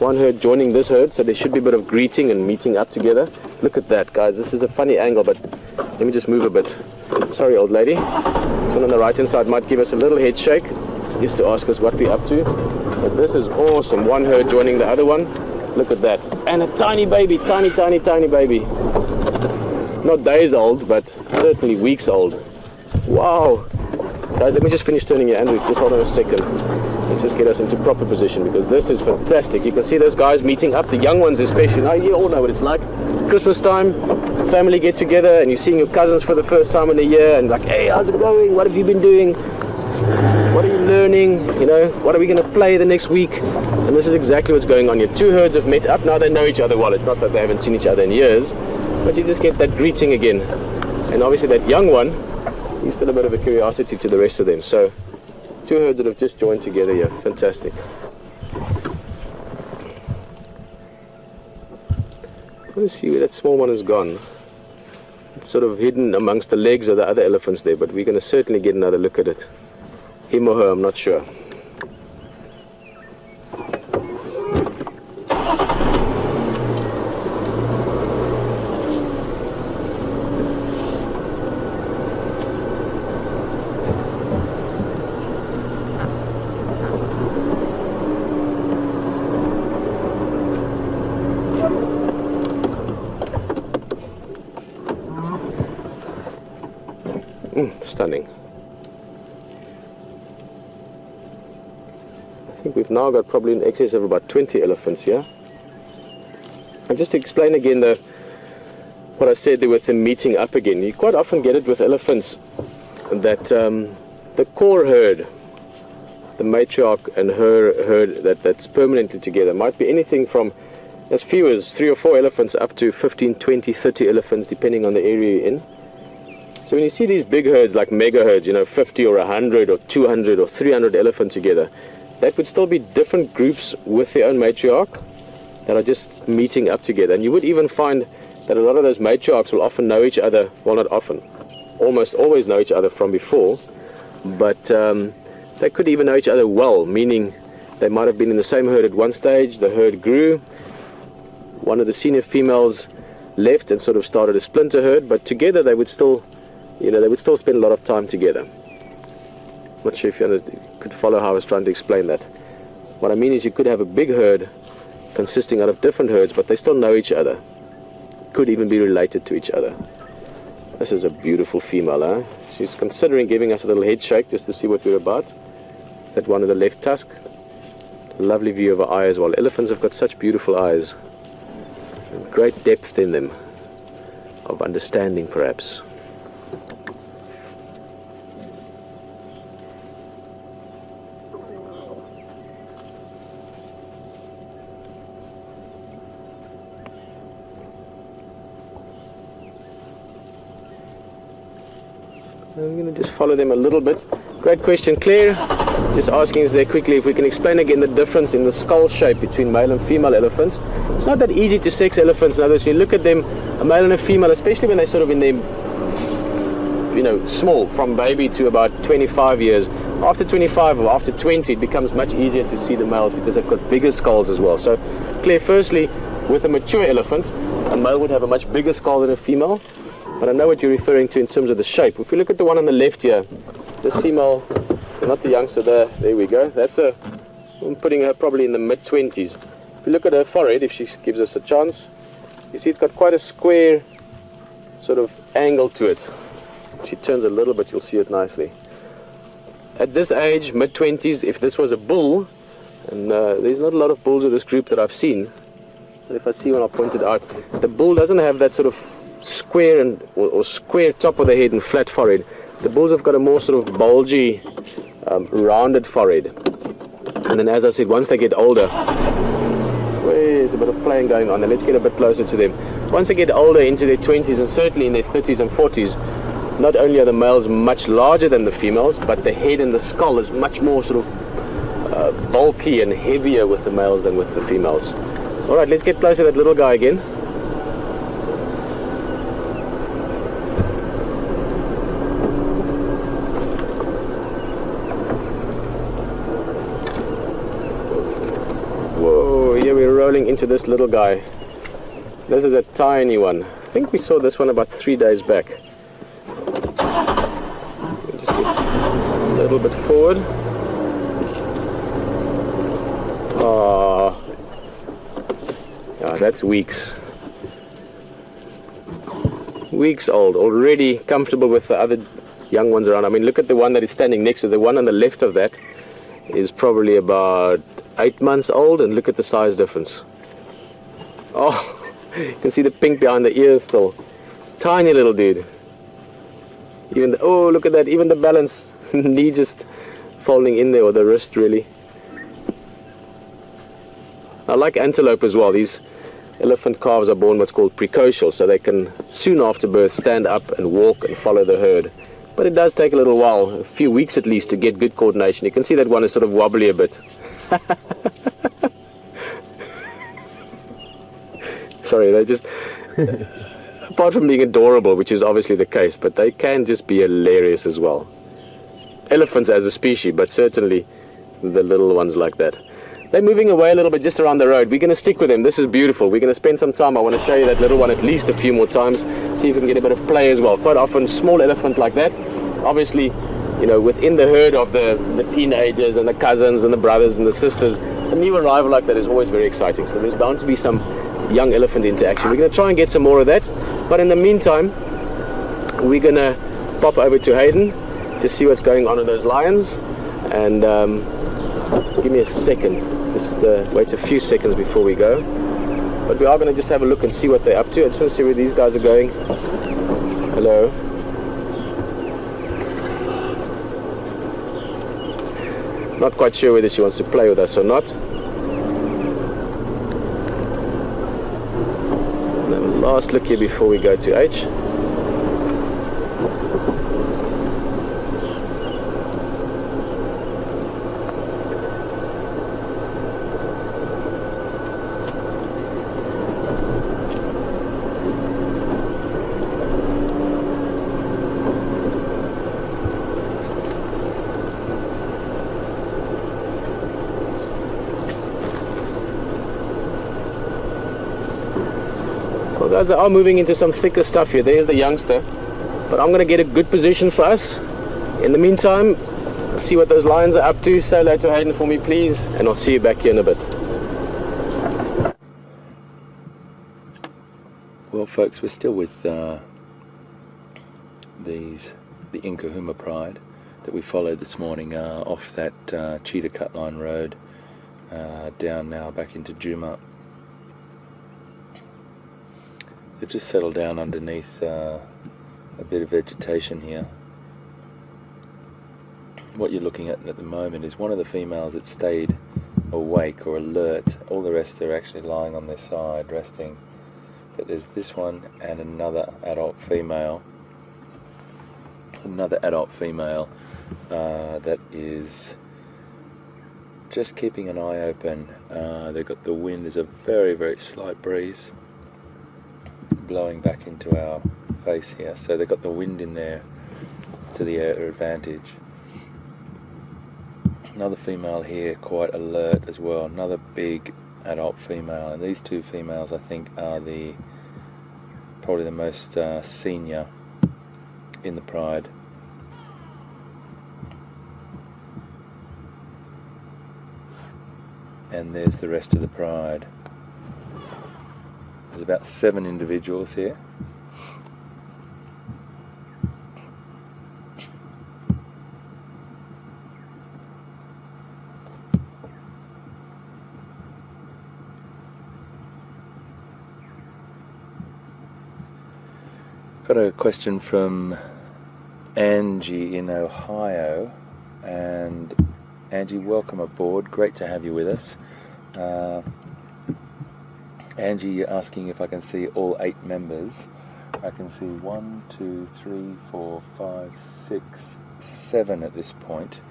One herd joining this herd, so there should be a bit of greeting and meeting up together. Look at that, guys. This is a funny angle, but let me just move a bit. Sorry, old lady. This one on the right hand side might give us a little head shake just to ask us what we're up to. But this is awesome. One herd joining the other one. Look at that. And a tiny baby, tiny baby. Not days old, but certainly weeks old. Wow. Guys, let me just finish turning here, Andrew. Just hold on a second. Let's just get us into proper position because this is fantastic. You can see those guys meeting up, the young ones especially. Now you all know what it's like. Christmas time, family get together and you're seeing your cousins for the first time in a year and like, hey, how's it going? What have you been doing? What are you learning? You know, what are we going to play the next week? And this is exactly what's going on here. 2 herds have met up. Now they know each other well. It's not that they haven't seen each other in years, but you just get that greeting again. And obviously that young one, he's still a bit of a curiosity to the rest of them. So 2 herds that have just joined together here. Fantastic. Let's see where that small one has gone. It's sort of hidden amongst the legs of the other elephants there, but we're going to certainly get another look at it. Him or her, I'm not sure. Stunning. I think we've now got probably in excess of about 20 elephants here. And just to explain again what I said there with them meeting up again, you quite often get it with elephants that the core herd, the matriarch and her herd that's permanently together, might be anything from as few as 3 or 4 elephants up to 15, 20, 30 elephants, depending on the area you're in. So when you see these big herds, like mega herds, 50 or 100 or 200 or 300 elephants together, that would still be different groups with their own matriarch that are just meeting up together. And you would even find that a lot of those matriarchs will often know each other, well, not often, almost always know each other from before, but they could even know each other well, meaning they might have been in the same herd at one stage, the herd grew, one of the senior females left and sort of started a splinter herd, but together they would still, they would still spend a lot of time together. I'm not sure if you could follow how I was trying to explain that. What I mean is you could have a big herd consisting out of different herds, but they still know each other. Could even be related to each other. This is a beautiful female, huh? She's considering giving us a little head shake just to see what we're about. Is that one of the left tusk? Lovely view of her eye as well. Elephants have got such beautiful eyes. Great depth in them, of understanding perhaps. I'm going to just follow them a little bit. Great question, Claire. Just asking us there quickly if we can explain again the difference in the skull shape between male and female elephants. It's not that easy to sex elephants. In other words, you look at them, a male and a female, especially when they're sort of in their, small, from baby to about 25 years. After 25 or after 20, it becomes much easier to see the males because they've got bigger skulls as well. So, Claire, firstly, with a mature elephant, a male would have a much bigger skull than a female. But I know what you're referring to in terms of the shape. If we look at the one on the left here, this female, not the youngster there we go. I'm putting her probably in the mid-20s. If you look at her forehead, if she gives us a chance, you see it's got quite a square sort of angle to it. If she turns a little bit, you'll see it nicely. At this age, mid-20s, if this was a bull, and there's not a lot of bulls of this group that I've seen, but if I see one, I'll point it out. The bull doesn't have that sort of square or square top of the head and flat forehead. The bulls have got a more sort of bulgy, rounded forehead. And then, as I said, once they get older, there's a bit of playing going on there. Let's get a bit closer to them. Once they get older, into their 20s and certainly in their 30s and 40s, not only are the males much larger than the females, but the head and the skull is much more sort of bulky and heavier with the males than with the females. All right, let's get closer to that little guy again. Rolling into this little guy. This is a tiny one. I think we saw this one about 3 days back. Just get a little bit forward. Oh, yeah, that's weeks. Weeks old, already comfortable with the other young ones around. I mean, look at the one that is standing next to the one on the left of that is probably about 8 months old, and look at the size difference. Oh, you can see the pink behind the ears still. Tiny little dude. Oh, look at that, even the balance, knee just folding in there, or the wrist really. I like antelope as well. These elephant calves are born what's called precocial, so they can soon after birth stand up and walk and follow the herd. But it does take a little while, a few weeks at least, to get good coordination. You can see that one is sort of wobbly a bit. Sorry, they just, apart from being adorable, which is obviously the case, but they can just be hilarious as well. Elephants as a species, but certainly the little ones like that. They're moving away a little bit just around the road. We're going to stick with them. This is beautiful. We're going to spend some time. I want to show you that little one at least a few more times, see if we can get a bit of play as well. Quite often, small elephant like that, obviously, within the herd of the teenagers and the cousins and the brothers and the sisters, a new arrival like that is always very exciting. So there's bound to be some young elephant interaction. We're going to try and get some more of that. But in the meantime, we're going to pop over to Hayden to see what's going on in those lions, and give me a second, just wait a few seconds before we go. But we are going to just have a look and see what they're up to. I just want to see where these guys are going. Hello. Not quite sure whether she wants to play with us or not. And have a last look here before we go to H. Well, guys, they are moving into some thicker stuff here. There's the youngster. But I'm going to get a good position for us. In the meantime, see what those lions are up to. Say hello to Hayden for me, please. And I'll see you back here in a bit. Well, folks, we're still with the Nkuhuma Pride that we followed this morning off that Cheetah Cutline Road down now back into Nkuhuma. They've just settled down underneath a bit of vegetation here. What you're looking at the moment is one of the females that stayed awake or alert. All the rest are actually lying on their side resting. But there's this one and another adult female. That is just keeping an eye open. They've got the wind. There's a very, very slight breeze blowing back into our face here, so they've got the wind in there to their advantage. Another female here, quite alert as well, another big adult female, and these two females I think are probably the most senior in the pride. And there's the rest of the pride. There's about 7 individuals here. Got a question from Angie in Ohio, and Angie, welcome aboard. Great to have you with us. Angie, you're asking if I can see all 8 members. I can see 1, 2, 3, 4, 5, 6, 7 at this point.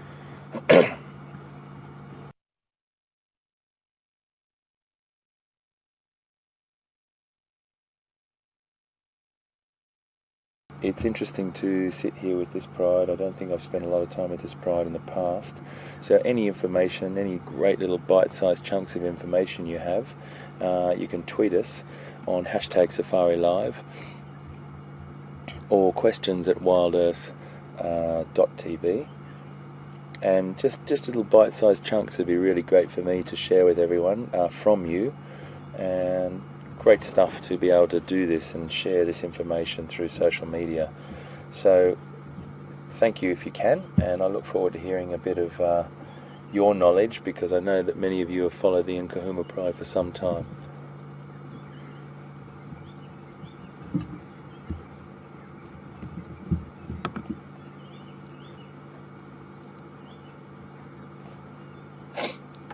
It's interesting to sit here with this pride. I don't think I've spent a lot of time with this pride in the past. So any information, any great little bite-sized chunks of information you have, you can tweet us on #SafariLive or questions at WildEarth.tv. And just little bite-sized chunks would be really great for me to share with everyone from you. And great stuff to be able to do this and share this information through social media. So thank you if you can, and I look forward to hearing a bit of your knowledge, because I know that many of you have followed the Nkuhuma Pride for some time.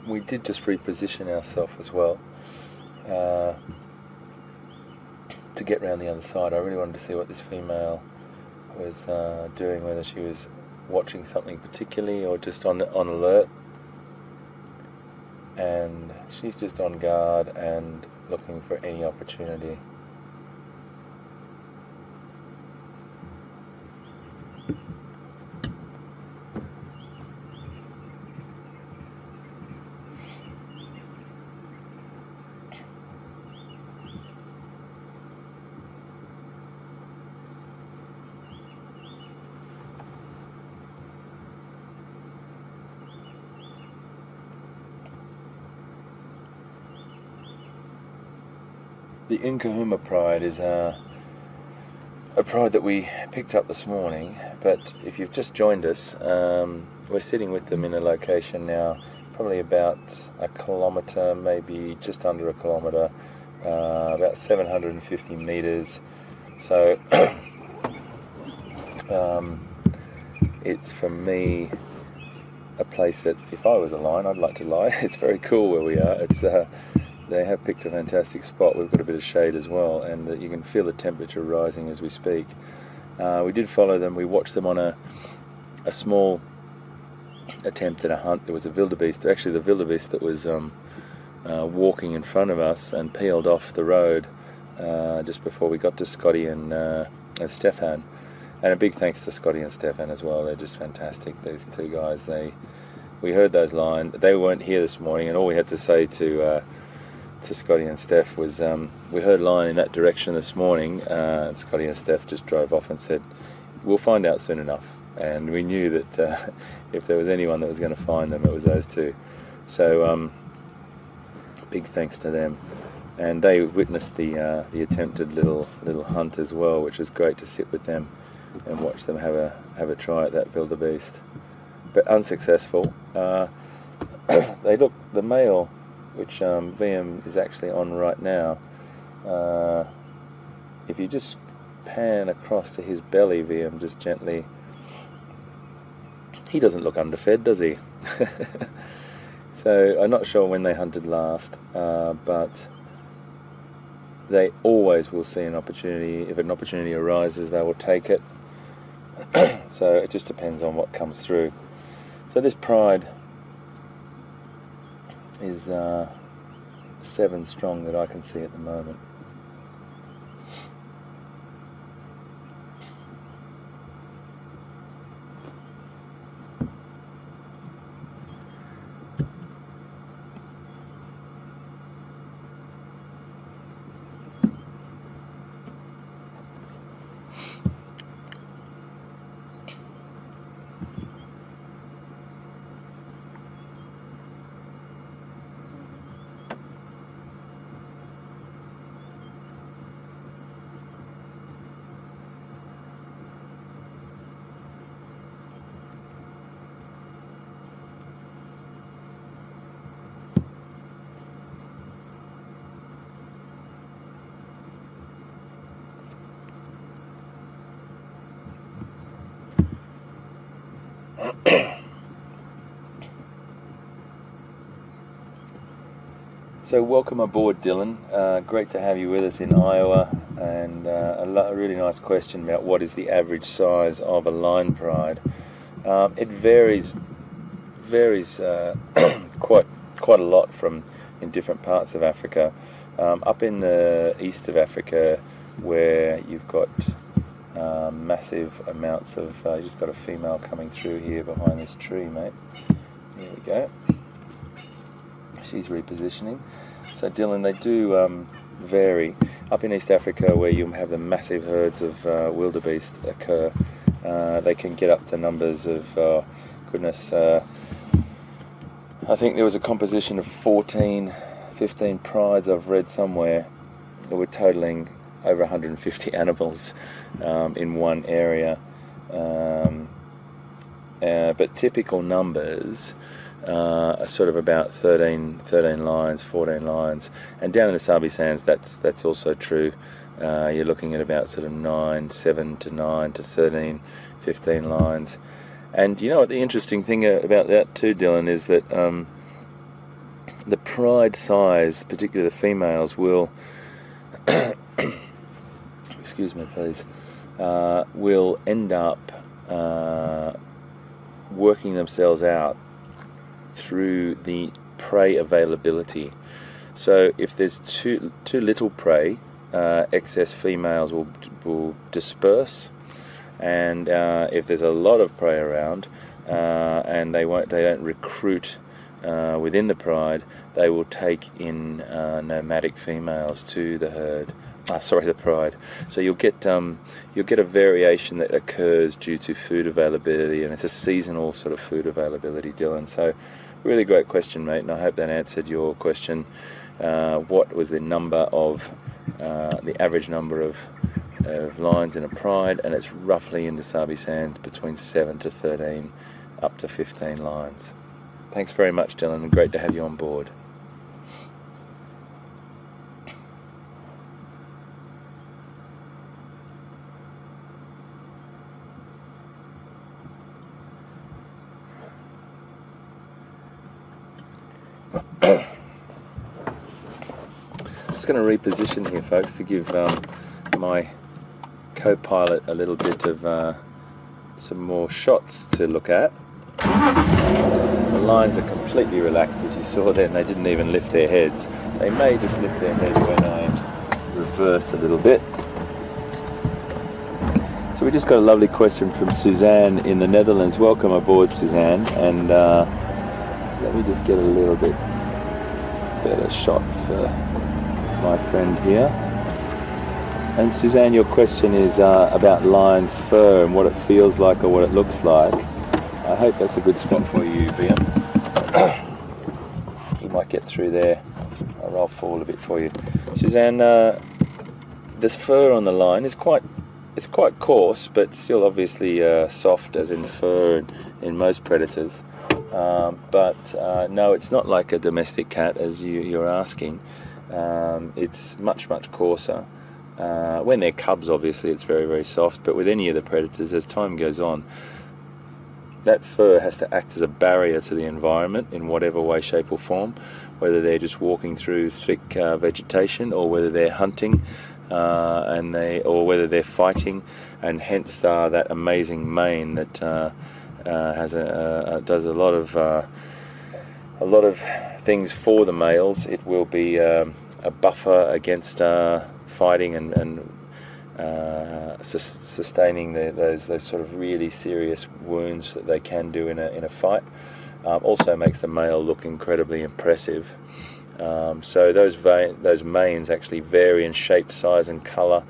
We did just reposition ourselves as well to get round the other side. I really wanted to see what this female was doing, whether she was watching something particularly or just on alert. And she's just on guard and looking for any opportunity. The Nkuhuma Pride is a pride that we picked up this morning, but if you've just joined us, we're sitting with them in a location now, probably about a kilometre, maybe just under a kilometre, about 750 metres. So it's, for me, a place that if I was a lion, I'd like to lie. It's very cool where we are. It's they have picked a fantastic spot. We've got a bit of shade as well, and you can feel the temperature rising as we speak. We did follow them. We watched them on a small attempt at a hunt. There was a wildebeest, actually the wildebeest that was walking in front of us and peeled off the road just before we got to Scotty and Stefan. And a big thanks to Scotty and Stefan as well. They're just fantastic, these two guys. We heard those lions. They weren't here this morning, and all we had to say to Scotty and Steph was, we heard lion in that direction this morning, and Scotty and Steph just drove off and said, we'll find out soon enough. And we knew that if there was anyone that was going to find them, it was those two. So big thanks to them. And they witnessed the attempted little hunt as well, which was great to sit with them and watch them have a try at that wildebeest, but unsuccessful. They look, the male, which VM is actually on right now, if you just pan across to his belly, VM, just gently, he doesn't look underfed, does he? So I'm not sure when they hunted last, but they always will see an opportunity. If an opportunity arises, they will take it. So it just depends on what comes through. So this pride is 7 strong that I can see at the moment. So welcome aboard, Dylan. Great to have you with us in Iowa, and a really nice question about what is the average size of a line pride. It varies quite a lot in different parts of Africa. Up in the east of Africa, where you've got massive amounts of, you just got a female coming through here behind this tree, mate. There we go. She's repositioning. So Dylan, they do vary. Up in East Africa, where you have the massive herds of wildebeest occur, they can get up to numbers of, I think there was a composition of 15 prides I've read somewhere that were totaling over 150 animals in one area. But typical numbers are sort of about 13 lions, 14 lions, and down in the Sabi Sands that's also true. You're looking at about sort of 7 to 9 to 13, 15 lions. And you know what the interesting thing about that too, Dylan, is that the pride size, particularly the females, will excuse me please, will end up working themselves out through the prey availability. So if there's too little prey, excess females will disperse, and if there's a lot of prey around and they don't recruit within the pride, they will take in nomadic females to the herd. The pride. So you'll get a variation that occurs due to food availability, and it's a seasonal sort of food availability, Dylan. So really great question, mate, and I hope that answered your question. What was the number of the average number of of lines in a pride, and it's roughly in the Sabi Sands between 7 to 13 up to 15 lines. Thanks very much, Dylan, and great to have you on board. Just going to reposition here, folks, to give my co-pilot a little bit of some more shots to look at. The lines are completely relaxed, as you saw then. They didn't even lift their heads. They may just lift their heads when I reverse a little bit. So we just got a lovely question from Suzanne in the Netherlands. Welcome aboard, Suzanne. And let me just get a little bit better shots for my friend here. And Suzanne, your question is about lion's fur and what it feels like or what it looks like. I hope that's a good spot for you, Liam. You might get through there. I'll roll forward a bit for you. Suzanne, this fur on the lion is quite coarse, but still obviously soft, as in fur in most predators. But no, it's not like a domestic cat, as you're asking. It's much coarser. When they're cubs, obviously it's very, very soft, but with any of the predators, as time goes on, that fur has to act as a barrier to the environment in whatever way, shape or form, whether they're just walking through thick vegetation, or whether they're hunting, or whether they're fighting, and hence that amazing mane that does a lot of things for the males. It will be a buffer against fighting and sustaining those sort of really serious wounds that they can do in a fight. Also makes the male look incredibly impressive. So those manes actually vary in shape, size and colour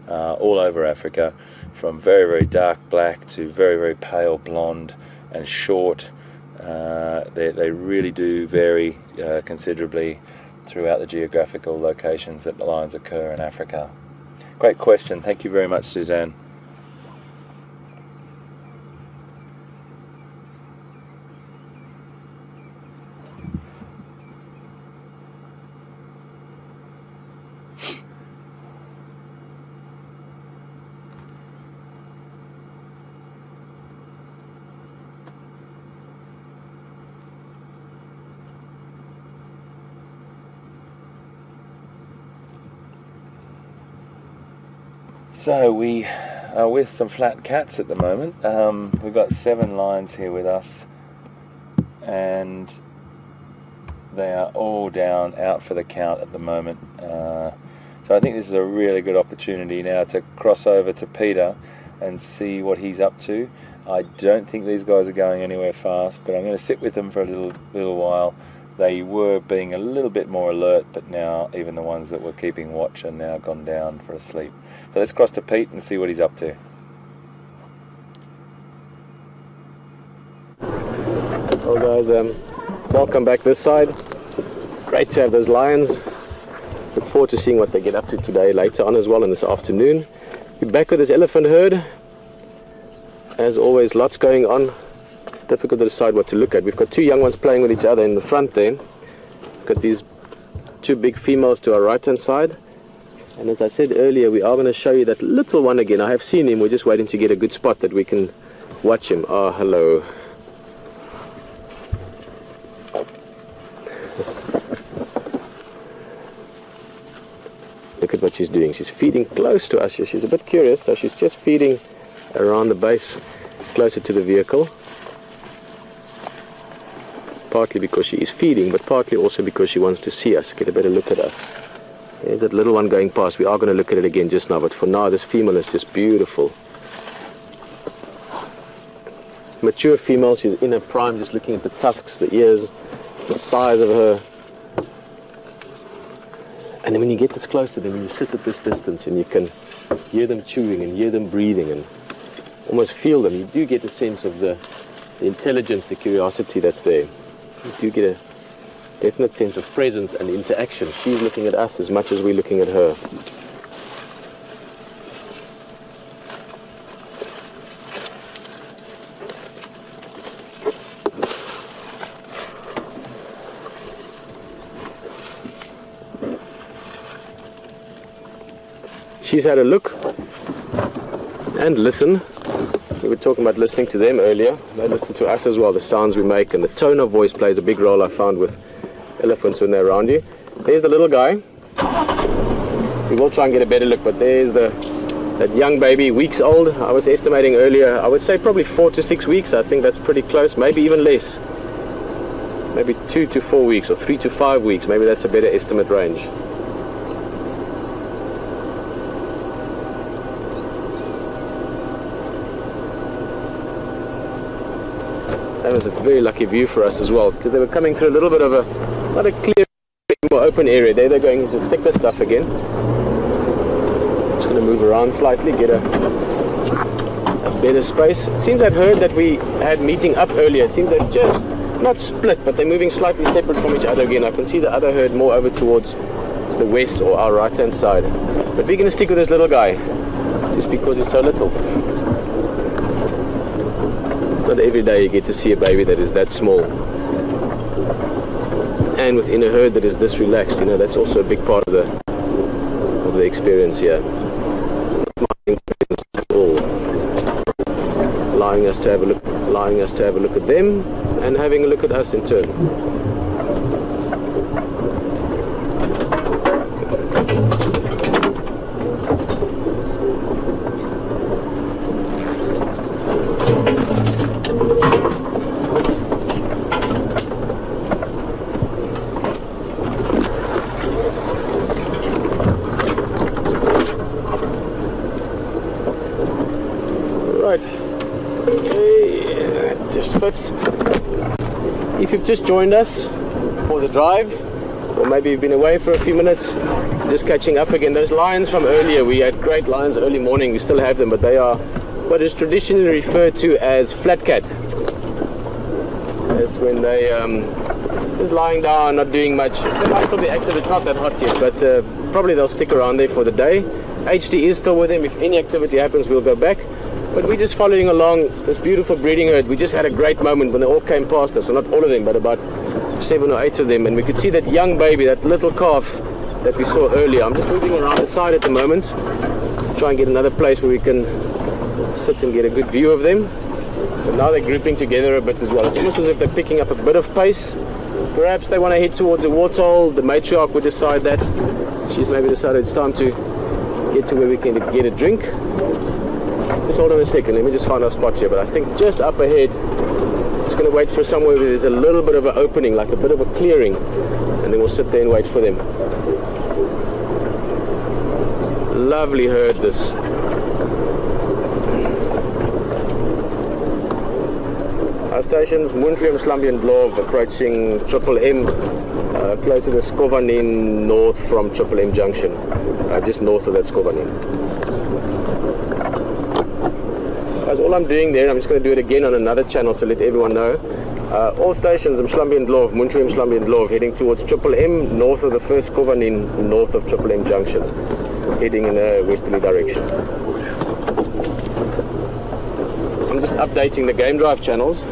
all over Africa, from very, very dark black to very, very pale blonde and short. They really do vary considerably throughout the geographical locations that lions occur in Africa. Great question. Thank you very much, Suzanne. So we are with some flat cats at the moment. We've got 7 lions here with us, and they are all out for the count at the moment. So I think this is a really good opportunity now to cross over to Pieter and see what he's up to. I don't think these guys are going anywhere fast, but I'm going to sit with them for a little while. They were being a little bit more alert, but now even the ones that were keeping watch are now gone down for a sleep. So let's cross to Pete and see what he's up to. Well guys, welcome back this side. Great to have those lions. Look forward to seeing what they get up to today, later on as well in this afternoon. We're back with this elephant herd. As always, lots going on. Difficult to decide what to look at. We've got 2 young ones playing with each other in the front there. We've got these 2 big females to our right hand side. And as I said earlier, we are going to show you that little one again. I have seen him, we're just waiting to get a good spot that we can watch him. Oh, hello. Look at what she's doing. She's feeding close to us. She's a bit curious, so she's just feeding around the base, closer to the vehicle. Partly because she is feeding, but partly also because she wants to see us, get a better look at us. There's that little one going past. We are going to look at it again just now, but for now this female is just beautiful. Mature female, she's in her prime, just looking at the tusks, the ears, the size of her. And then when you get this close to them, when you sit at this distance and you can hear them chewing and hear them breathing and almost feel them, you do get a sense of the intelligence, the curiosity that's there. You do get a definite sense of presence and interaction. She's looking at us as much as we're looking at her. she's had a look and listen. We were talking about listening to them earlier. They listen to us as well, the sounds we make, and the tone of voice plays a big role, I found, with elephants when they're around you. There's the little guy. We will try and get a better look, but there's that young baby, weeks old. I was estimating earlier, I would say probably 4 to 6 weeks. I think that's pretty close, maybe even less. Maybe 2 to 4 weeks or 3 to 5 weeks. Maybe that's a better estimate range. That was a very lucky view for us as well, because they were coming through a little bit of a, not a clear, more open area. There they're going into thicker stuff again. Just going to move around slightly, get a better space. It seems I'd heard that we had meeting up earlier. It seems they've just not split, but they're moving slightly separate from each other again. I can see the other herd more over towards the west or our right hand side. But we're going to stick with this little guy, just because he's so little. It's not every day you get to see a baby that is that small, and within a herd that is this relaxed. You know, that's also a big part of the experience here. At all. Allowing us to have a look at them and having a look at us in turn. If you've just joined us for the drive, or maybe you've been away for a few minutes, just catching up again, those lions from earlier, we had great lions early morning, we still have them, but they are what is traditionally referred to as flat cat. That's when they just lying down, not doing much. They might still be active, it's not that hot yet, but probably they'll stick around there for the day. HD is still with them. If any activity happens, we'll go back. But we're just following along this beautiful breeding herd. We just had a great moment when they all came past us. So not all of them, but about 7 or 8 of them. And we could see that young baby, that little calf that we saw earlier. I'm just moving around the side at the moment. Try and get another place where we can sit and get a good view of them. But now they're grouping together a bit as well. It's almost as if they're picking up a bit of pace. Perhaps they want to head towards a waterhole. The matriarch would decide that. She's maybe decided it's time to get to where we can get a drink. Just hold on a second, let me just find our spot here. But I think just up ahead, it's going to wait for somewhere where there's a little bit of an opening, like a bit of a clearing, and then we'll sit there and wait for them. Lovely herd, this. Our stations, Nkuhuma, Mhlambi and Dlov, approaching Triple M, close to the Skovanin, north from Triple M Junction, just north of that Skovanin. As all I'm doing there, I'm just going to do it again on another channel to let everyone know. All stations, Mhlambi and Dlov, Nkuhuma, Mhlambi and Dlov, heading towards Triple M, north of the first Skovanin, north of Triple M Junction, heading in a westerly direction. I'm just updating the game drive channels.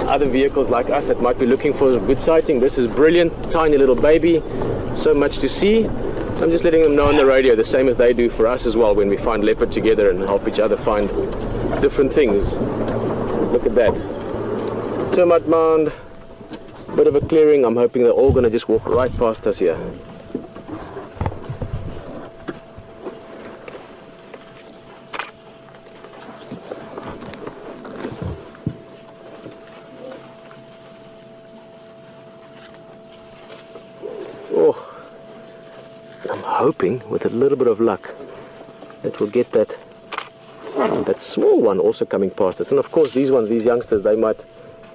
Other vehicles like us that might be looking for a good sighting. This is brilliant, tiny little baby, so much to see. I'm just letting them know on the radio, the same as they do for us as well when we find leopard together and help each other find different things. Look at that. Termite mound, bit of a clearing. I'm hoping they're all going to just walk right past us here. Oh. I'm hoping, with a little bit of luck, that we'll get that small one also coming past us. And of course, these ones, these youngsters, they might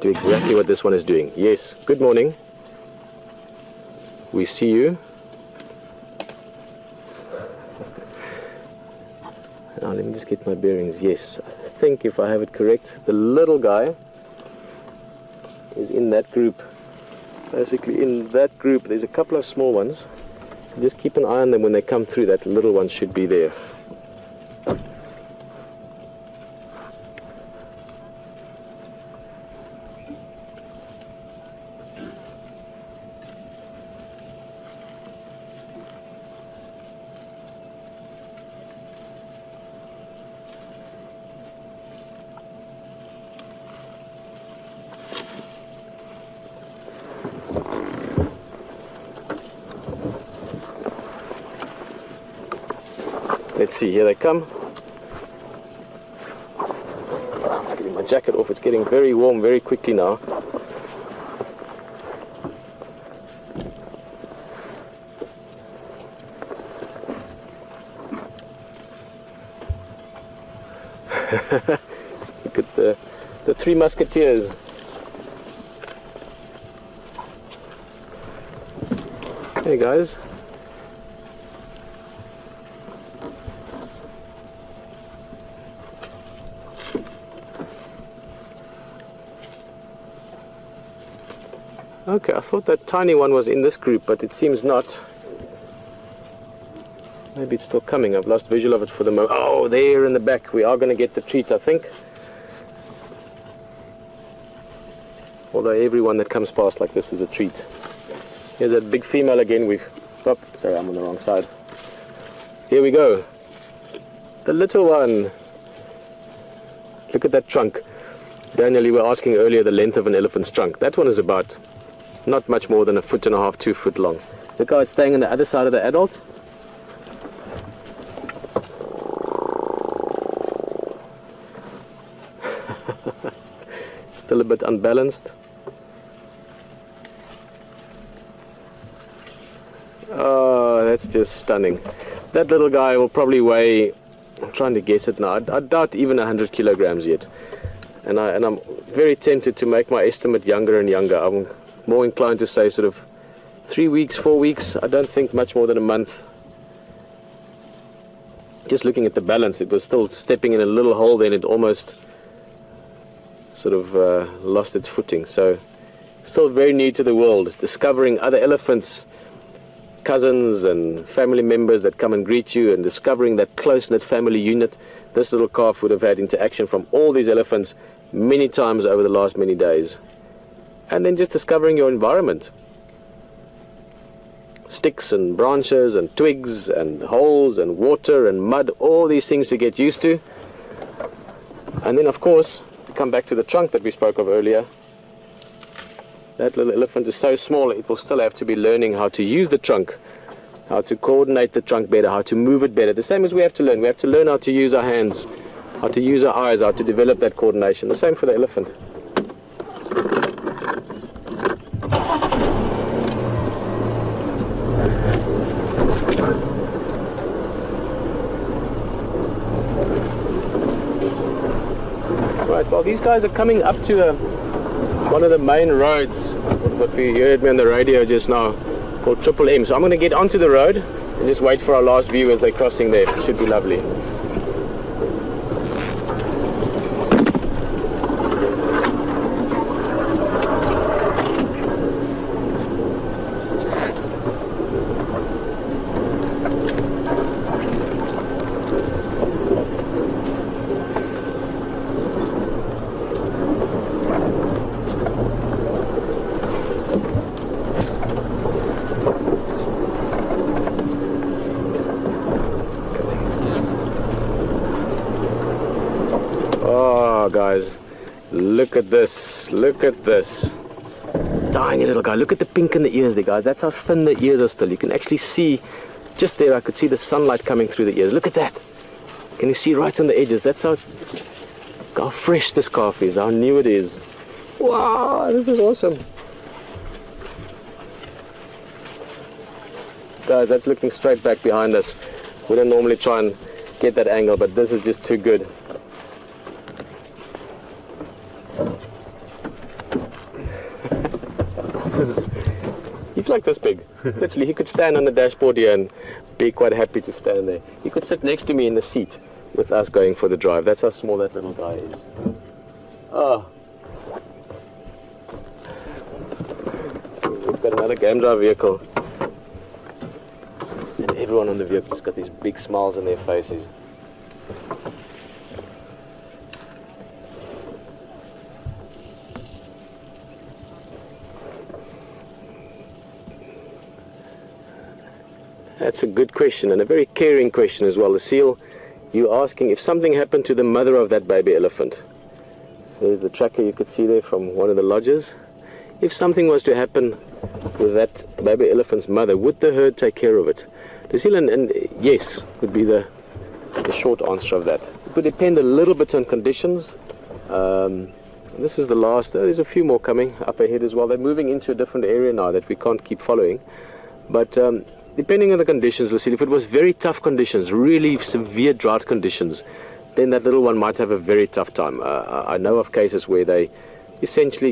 do exactly what this one is doing. Yes, good morning. We see you. Now, let me just get my bearings. Yes, I think if I have it correct, the little guy is in that group. Basically, in that group, there's a couple of small ones. Just keep an eye on them when they come through. That little one should be there. Let's see, here they come. I'm just getting my jacket off. It's getting very warm very quickly now. Look at the three musketeers. Hey guys. Okay, I thought that tiny one was in this group, but it seems not. Maybe it's still coming. I've lost visual of it for the moment. Oh, there in the back. We are going to get the treat, I think. Although everyone that comes past like this is a treat. Here's that big female again. Oh, sorry, I'm on the wrong side. Here we go. The little one. Look at that trunk. Daniel, you were asking earlier the length of an elephant's trunk. That one is about not much more than 1.5 feet, 2 foot long. Look how it's staying on the other side of the adult. Still a bit unbalanced. Oh, that's just stunning. That little guy will probably weigh, I'm trying to guess it now, I doubt even 100 kilograms yet. And I'm very tempted to make my estimate younger and younger. I'm more inclined to say sort of 3 weeks, 4 weeks. I don't think much more than a month. Just looking at the balance, it was still stepping in a little hole, then it almost sort of lost its footing. So still very new to the world, discovering other elephants, cousins and family members that come and greet you, and discovering that close-knit family unit. This little calf would have had interaction from all these elephants many times over the last many days. And then just discovering your environment. Sticks and branches and twigs and holes and water and mud, all these things to get used to. And then of course, to come back to the trunk that we spoke of earlier, that little elephant is so small, it will still have to be learning how to use the trunk, how to coordinate the trunk better, how to move it better. The same as we have to learn. We have to learn how to use our hands, how to use our eyes, how to develop that coordination. The same for the elephant. Right, well, these guys are coming up to one of the main roads, what we heard me on the radio just now, called Triple M. So I'm going to get onto the road and just wait for our last view as they're crossing there. It should be lovely. Guys, look at this, look at this tiny little guy. Look at the pink in the ears there, guys. That's how thin the ears are still. You can actually see just there, I could see the sunlight coming through the ears. Look at that. Can you see right on the edges? That's how fresh this calf is, how new it is. Wow, this is awesome. Guys, that's looking straight back behind us. We don't normally try and get that angle, but this is just too good. He's like this big. Literally, he could stand on the dashboard here and be quite happy to stand there. He could sit next to me in the seat with us going for the drive. That's how small that little guy is. Oh. We've got another game drive vehicle. And everyone on the vehicle's got these big smiles on their faces. That's a good question, and a very caring question as well. The seal, you're asking if something happened to the mother of that baby elephant. There's the tracker you could see there from one of the lodges. If something was to happen with that baby elephant's mother, would the herd take care of it? The seal, and yes, would be the the short answer of that. It would depend a little bit on conditions. This is the last. There's a few more coming up ahead as well. They're moving into a different area now that we can't keep following. But depending on the conditions, Lucille, if it was very tough conditions, really severe drought conditions, then that little one might have a very tough time. I know of cases where they essentially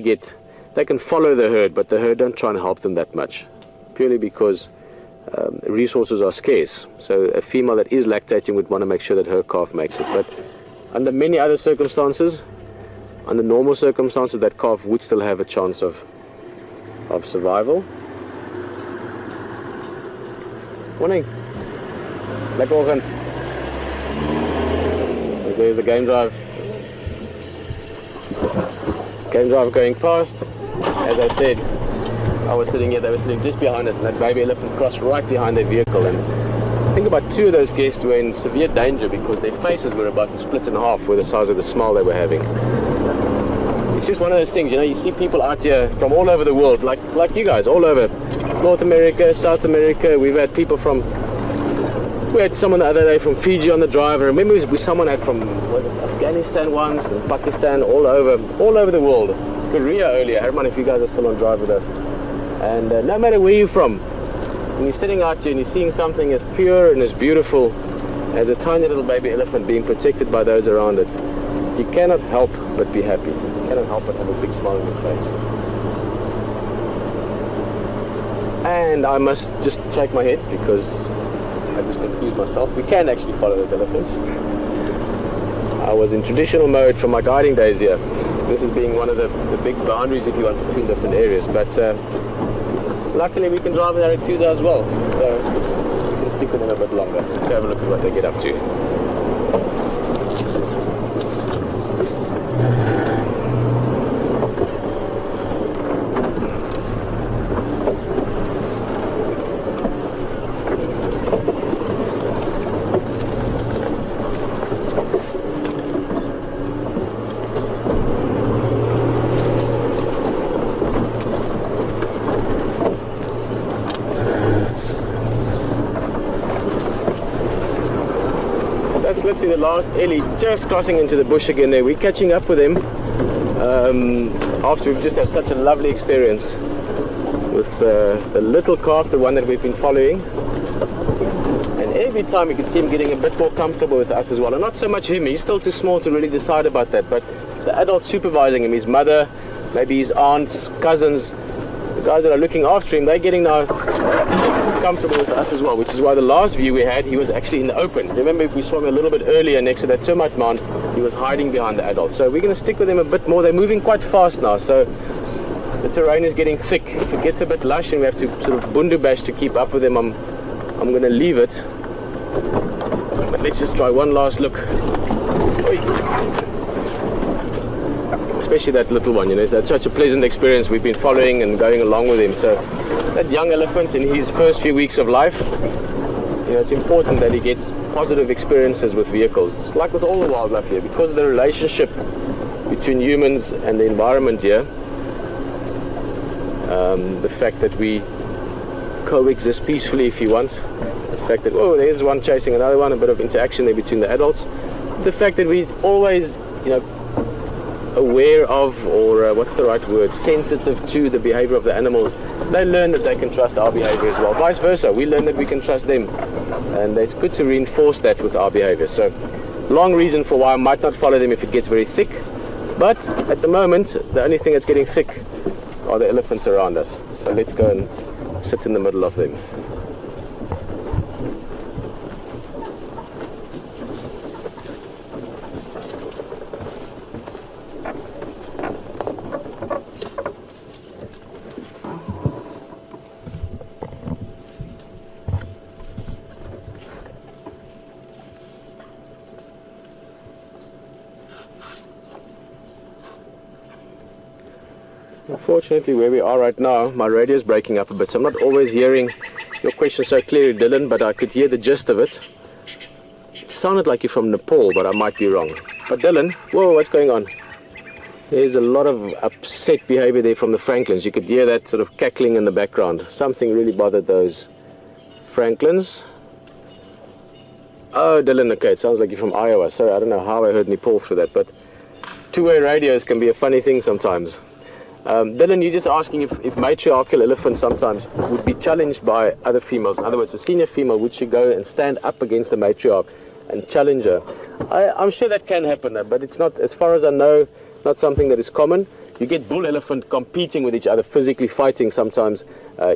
they can follow the herd, but the herd don't try and help them that much, purely because resources are scarce. So a female that is lactating would want to make sure that her calf makes it. But under many other circumstances, under normal circumstances, that calf would still have a chance of survival. Morning. Lekker oggend. There's the game drive. Game drive going past. As I said, I was sitting here, they were sitting just behind us, and that baby elephant crossed right behind their vehicle. And I think about 2 of those guests were in severe danger because their faces were about to split in half with the size of the smile they were having. It's just one of those things, you know, you see people out here from all over the world, like you guys, all over North America, South America. We've had people we had someone the other day from Fiji on the drive. I remember someone had from, was it Afghanistan once, and Pakistan, all over the world. Korea earlier. I don't know if you guys are still on drive with us. And no matter where you're from, when you're sitting out here and you're seeing something as pure and as beautiful as a tiny little baby elephant being protected by those around it, you cannot help but be happy. You cannot help but have a big smile on your face. And I must just shake my head because I just confused myself. We can actually follow those elephants. I was in traditional mode from my guiding days here. This is being one of the big boundaries, if you want, between different areas. But luckily we can drive with our Tusa as well, so we can stick with them a bit longer. Let's go have a look at what they get up to. That's literally the last ellie just crossing into the bush again there. We're catching up with him after we've just had such a lovely experience with the little calf, the one that we've been following. And every time you can see him getting a bit more comfortable with us as well. And not so much him, he's still too small to really decide about that, but the adults supervising him, his mother, maybe his aunts, cousins, the guys that are looking after him, they're getting now comfortable with us as well, which is why the last view we had, he was actually in the open. Remember, if we saw him a little bit earlier next to that termite mound, he was hiding behind the adults. So we're going to stick with him a bit more. They're moving quite fast now, so the terrain is getting thick. If it gets a bit lush and we have to sort of bundu bash to keep up with them, I'm going to leave it. But let's just try one last look. Oi. Especially that little one, you know, it's such a pleasant experience. We've been following and going along with him. So that young elephant in his first few weeks of life, you know, it's important that he gets positive experiences with vehicles, like with all the wildlife here, because of the relationship between humans and the environment here. The fact that we coexist peacefully, if you want. The fact that, oh, there's one chasing another one, a bit of interaction there between the adults. The fact that we always, you know, aware of, or what's the right word, sensitive to the behavior of the animal. They learn that they can trust our behavior as well. Vice versa, we learn that we can trust them. And it's good to reinforce that with our behavior. So, long reason for why I might not follow them if it gets very thick. But at the moment, the only thing that's getting thick are the elephants around us. So let's go and sit in the middle of them. Unfortunately, where we are right now, my radio is breaking up a bit, so I'm not always hearing your question so clearly, Dylan, but I could hear the gist of it. It sounded like you're from Nepal, but I might be wrong. But Dylan, whoa, what's going on? There's a lot of upset behavior there from the Franklins. You could hear that sort of cackling in the background. Something really bothered those Franklins. Oh, Dylan, okay, it sounds like you're from Iowa. Sorry, I don't know how I heard Nepal through that, but two-way radios can be a funny thing sometimes. Dylan, you're just asking if matriarchal elephants sometimes would be challenged by other females. In other words, a senior female, would she go and stand up against the matriarch and challenge her? I'm sure that can happen, but it's not, as far as I know, not something that is common. You get bull elephant competing with each other, physically fighting sometimes,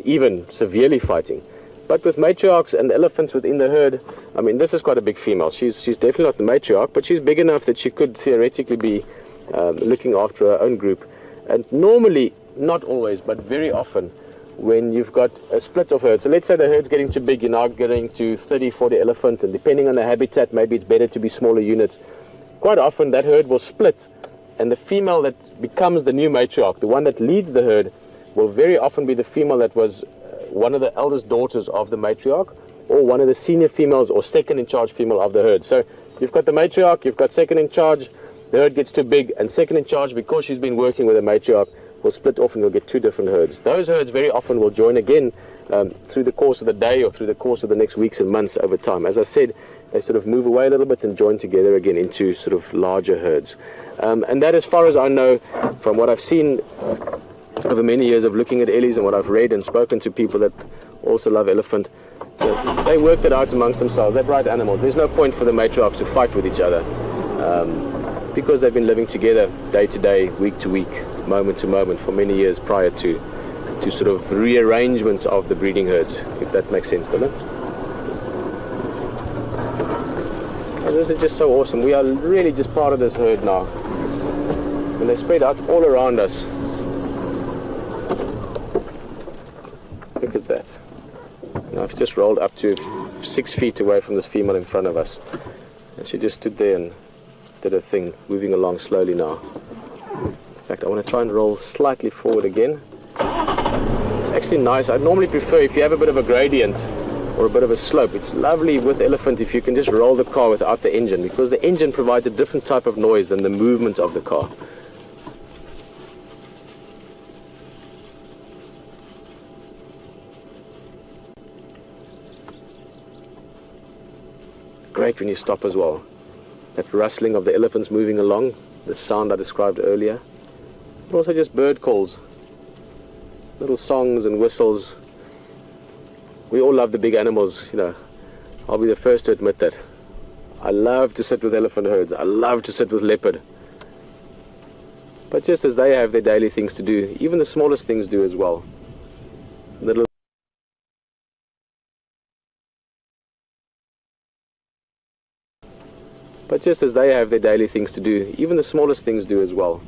even severely fighting. But with matriarchs and elephants within the herd, I mean, this is quite a big female. She's definitely not the matriarch, but she's big enough that she could theoretically be looking after her own group. And normally, not always, but very often, when you've got a split of herds, so let's say the herd's getting too big, you're now getting to 30, 40 elephant, and depending on the habitat, maybe it's better to be smaller units. Quite often, that herd will split, and the female that becomes the new matriarch, the one that leads the herd, will very often be the female that was one of the eldest daughters of the matriarch, or one of the senior females or second in charge female of the herd. So you've got the matriarch, you've got second in charge, the herd gets too big, and second in charge, because she's been working with a matriarch, will split off and you'll get two different herds. Those herds very often will join again through the course of the day or through the course of the next weeks and months over time. As I said, they sort of move away a little bit and join together again into sort of larger herds. And that, as far as I know, from what I've seen over many years of looking at ellies and what I've read and spoken to people that also love elephant, they worked it out amongst themselves. They're bright animals. There's no point for the matriarchs to fight with each other because they've been living together day to day, week to week, moment to moment for many years prior to sort of rearrangements of the breeding herds, if that makes sense, doesn't it? Oh, this is just so awesome. We are really just part of this herd now. And they spread out all around us. Look at that. Now I've just rolled up to 6 feet away from this female in front of us. And she just stood there and did her thing, moving along slowly now. In fact, I want to try and roll slightly forward again. It's actually nice. I normally prefer, if you have a bit of a gradient or a bit of a slope, it's lovely with elephant if you can just roll the car without the engine, because the engine provides a different type of noise than the movement of the car. Great when you stop as well. That rustling of the elephants moving along, the sound I described earlier, but also just bird calls, little songs and whistles. We all love the big animals, you know. I'll be the first to admit that. I love to sit with elephant herds. I love to sit with leopard. But just as they have their daily things to do, even the smallest things do as well. But just as they have their daily things to do, even the smallest things do as well.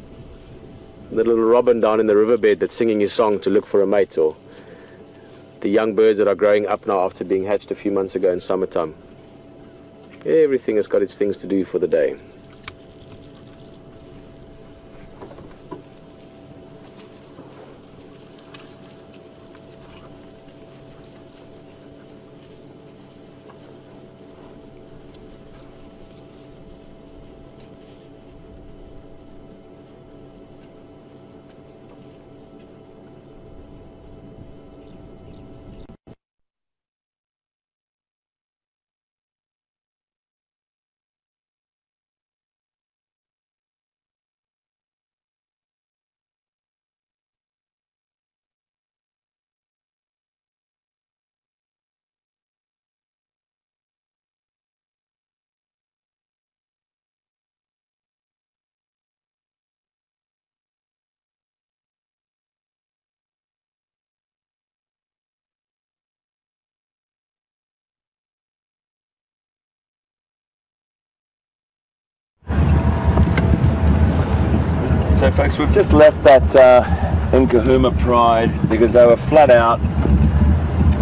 The little robin down in the riverbed that's singing his song to look for a mate, or the young birds that are growing up now after being hatched a few months ago in summertime. Everything has got its things to do for the day. So folks, we've just left that Nkuhuma Pride because they were flat out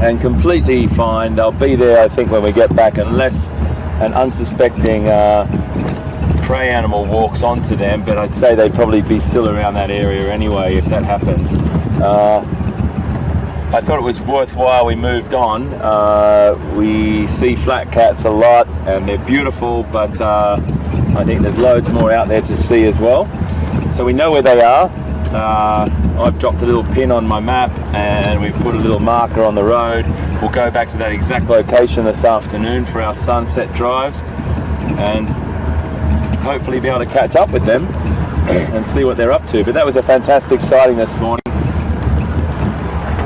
and completely fine. They'll be there, I think, when we get back, unless an unsuspecting prey animal walks onto them, but I'd say they'd probably be still around that area anyway if that happens. I thought it was worthwhile we moved on. We see flat cats a lot and they're beautiful, but I think there's loads more out there to see as well. So we know where they are. I've dropped a little pin on my map and we've put a little marker on the road. We'll go back to that exact location this afternoon for our sunset drive and hopefully be able to catch up with them and see what they're up to. But that was a fantastic sighting this morning.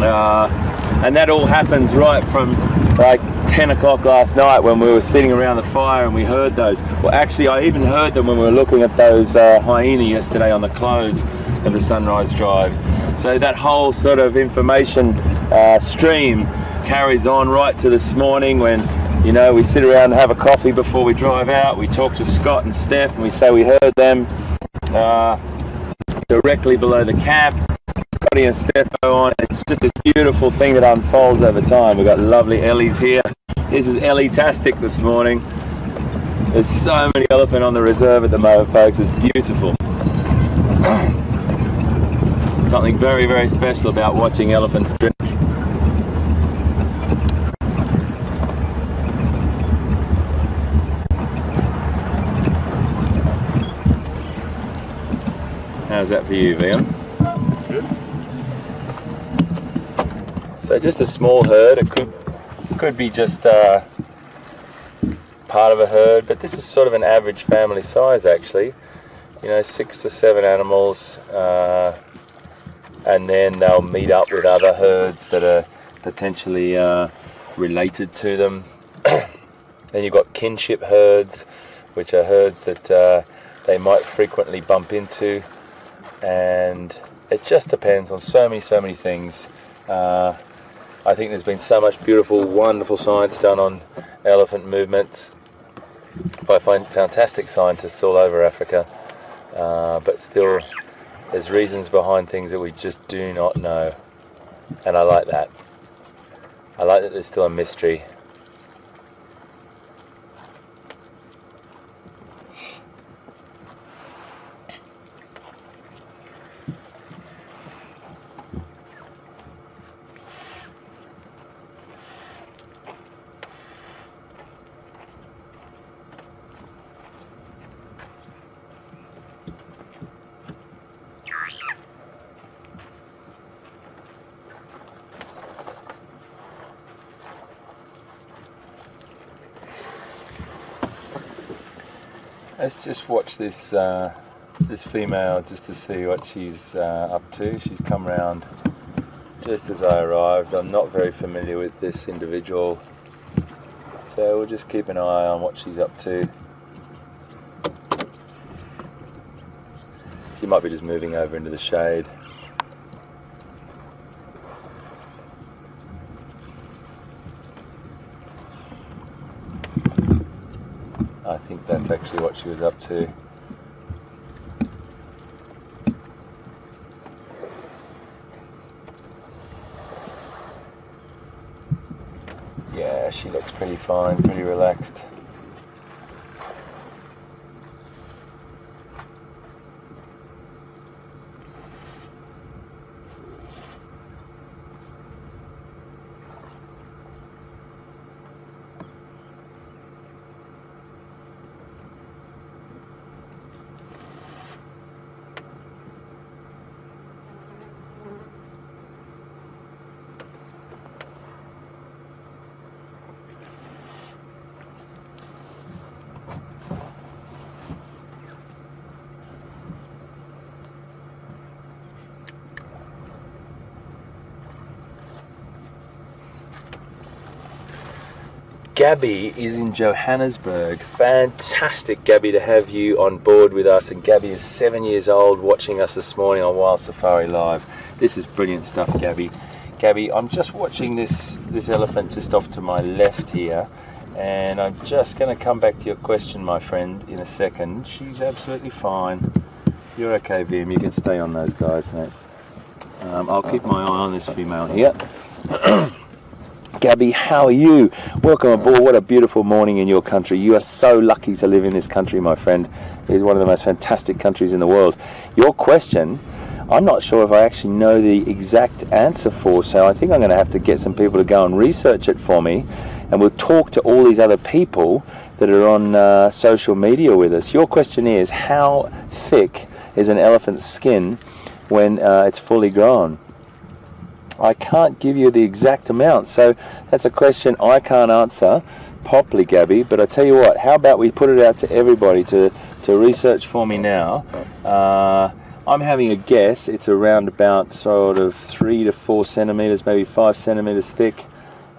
And that all happens right from like 10 o'clock last night when we were sitting around the fire and we heard those. Well, actually I even heard them when we were looking at those hyena yesterday on the close of the sunrise drive. So that whole sort of information stream carries on right to this morning when, you know, we sit around and have a coffee before we drive out. We talk to Scott and Steph and we say we heard them directly below the camp. Scotty and Steph go on. It's just this beautiful thing that unfolds over time. We've got lovely ellies here. This is Ellie-tastic this morning. There's so many elephant on the reserve at the moment, folks. It's beautiful. Something very, very special about watching elephants drink. How's that for you, Liam? Good. So just a small herd. It could be just part of a herd, but this is sort of an average family size actually. You know, 6 to 7 animals, and then they'll meet up with other herds that are potentially related to them. Then you've got kinship herds, which are herds that they might frequently bump into, and it just depends on so many things. I think there's been so much beautiful, wonderful science done on elephant movements by fantastic scientists all over Africa, but still there's reasons behind things that we just do not know, and I like that. I like that there's still a mystery. Let's just watch this this female just to see what she's up to. She's come round just as I arrived. I'm not very familiar with this individual, so we'll just keep an eye on what she's up to. She might be just moving over into the shade. I think that's actually what she was up to. Yeah, she looks pretty fine, pretty relaxed. Gabby is in Johannesburg. Fantastic, Gabby, to have you on board with us. And Gabby is 7 years old, watching us this morning on WildSafari Live. This is brilliant stuff, Gabby. Gabby, I'm just watching this elephant just off to my left here, and I'm just going to come back to your question, my friend, in a second. She's absolutely fine. You're okay, Viam. You can stay on those guys, mate. I'll keep my eye on this female here. Gabby, how are you? Welcome aboard. What a beautiful morning in your country. You are so lucky to live in this country, my friend. It is one of the most fantastic countries in the world. Your question, I'm not sure if I actually know the exact answer for, so I think I'm going to have to get some people to go and research it for me, and we'll talk to all these other people that are on social media with us. Your question is, how thick is an elephant's skin when it's fully grown? I can't give you the exact amount, so that's a question I can't answer properly, Gabby, but I tell you what, how about we put it out to everybody to research for me now. I'm having a guess, it's around about sort of 3 to 4 centimeters, maybe 5 centimeters thick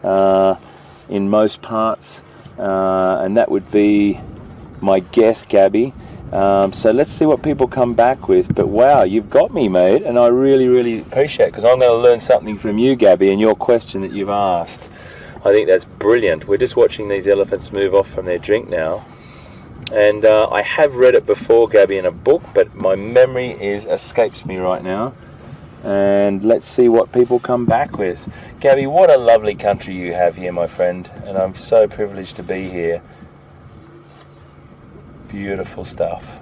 in most parts, and that would be my guess, Gabby. So let's see what people come back with. But wow, you've got me, mate, and I really, really appreciate it, because I'm going to learn something from you, Gabby, and your question that you've asked. I think that's brilliant. We're just watching these elephants move off from their drink now. And I have read it before, Gabby, in a book, but my memory escapes me right now. And let's see what people come back with. Gabby, what a lovely country you have here, my friend, and I'm so privileged to be here. Beautiful stuff.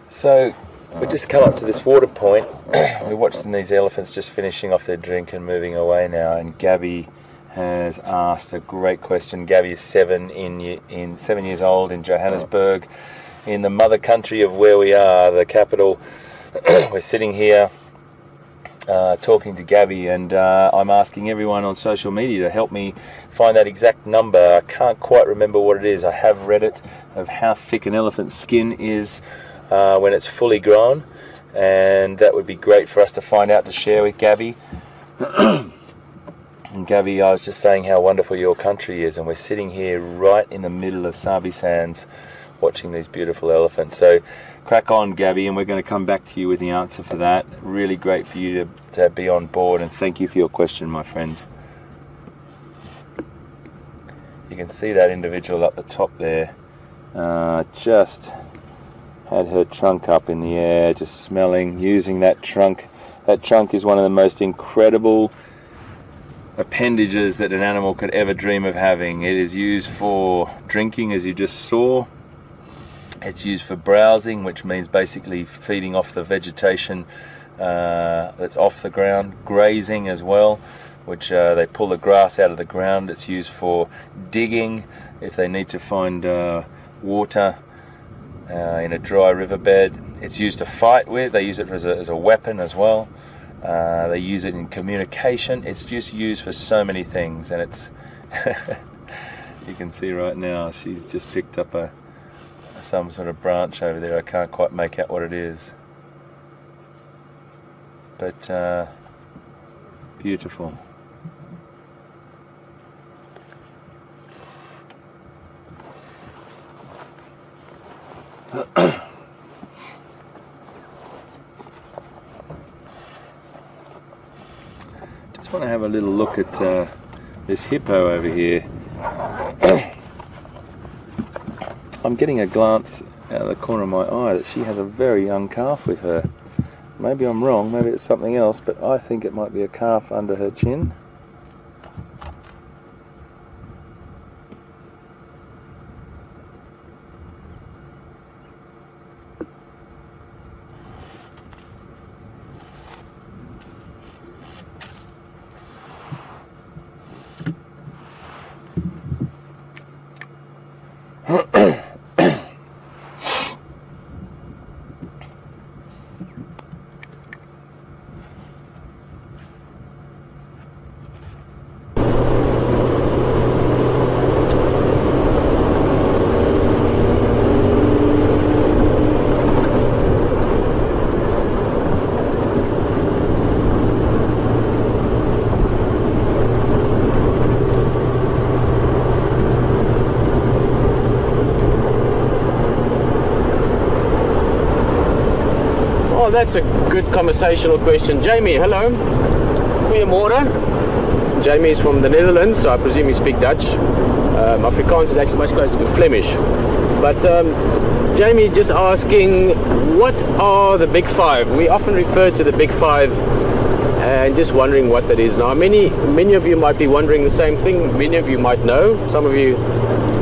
So we just come up to this water point. We're watching these elephants just finishing off their drink and moving away now, and Gabby has asked a great question. Gabby is 7 years old in Johannesburg, in the mother country of where we are, the capital. We're sitting here talking to Gabby, and I'm asking everyone on social media to help me find that exact number. I can't quite remember what it is. I have read it, of how thick an elephant's skin is when it's fully grown, and that would be great for us to find out, to share with Gabby. And Gabby, I was just saying how wonderful your country is, and we're sitting here right in the middle of Sabi Sands watching these beautiful elephants. So crack on, Gabby, and we're going to come back to you with the answer for that. Really great for you to be on board, and thank you for your question, my friend. You can see that individual up the top there, just had her trunk up in the air, just smelling, using that trunk. That trunk is one of the most incredible appendages that an animal could ever dream of having. It is used for drinking, as you just saw. It's used for browsing, which means basically feeding off the vegetation that's off the ground. Grazing as well, which they pull the grass out of the ground. It's used for digging, if they need to find water in a dry riverbed. It's used to fight with. They use it as a weapon as well. They use it in communication. It's just used for so many things, and it's you can see right now she's just picked up some sort of branch over there. I can't quite make out what it is, but beautiful. Just want to have a little look at this hippo over here. I'm getting a glance out of the corner of my eye that she has a very young calf with her. Maybe I'm wrong, maybe it's something else, but I think it might be a calf under her chin. Oh, that's a good conversational question. Jamie, hello. Goeiemorgen. Jamie is from the Netherlands, so I presume you speak Dutch. Afrikaans is actually much closer to Flemish. But Jamie just asking, what are the big five? We often refer to the big five, and just wondering what that is. Now, many of you might be wondering the same thing. Many of you might know. Some of you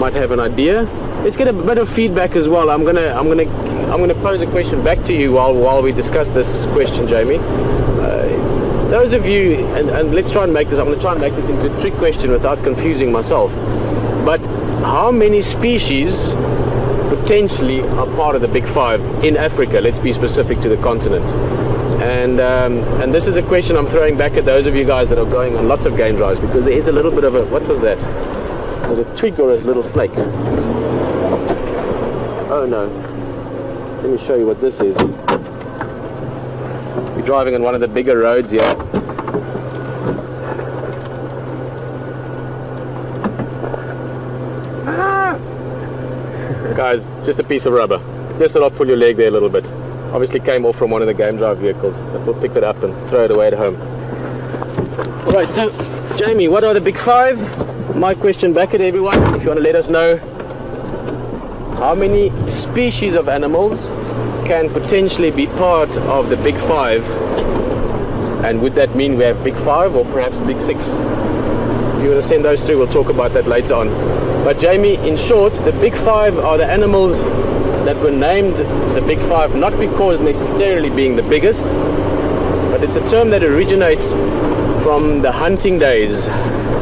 might have an idea. Let's get a bit of feedback as well. I'm gonna pose a question back to you while we discuss this question, Jamie. Those of you, and let's try and make this. I'm going to try and make this into a trick question without confusing myself. But how many species potentially are part of the big five in Africa? Let's be specific to the continent. And this is a question I'm throwing back at those of you guys that are going on lots of game drives, because there is a little bit of a, what was that? Was it a twig or a little snake? Oh no. Let me show you what this is. We're driving on one of the bigger roads here. Guys, just a piece of rubber. Just to not pull your leg there a little bit. Obviously came off from one of the game drive vehicles. We'll pick it up and throw it away at home. Alright, so Jamie, what are the big five? My question back at everyone, if you want to let us know how many species of animals can potentially be part of the big five, and would that mean we have big five or perhaps big six? If you want to send those through, we'll talk about that later on. But Jamie, in short, the big five are the animals that were named the big five not because necessarily being the biggest, but it's a term that originates from the hunting days,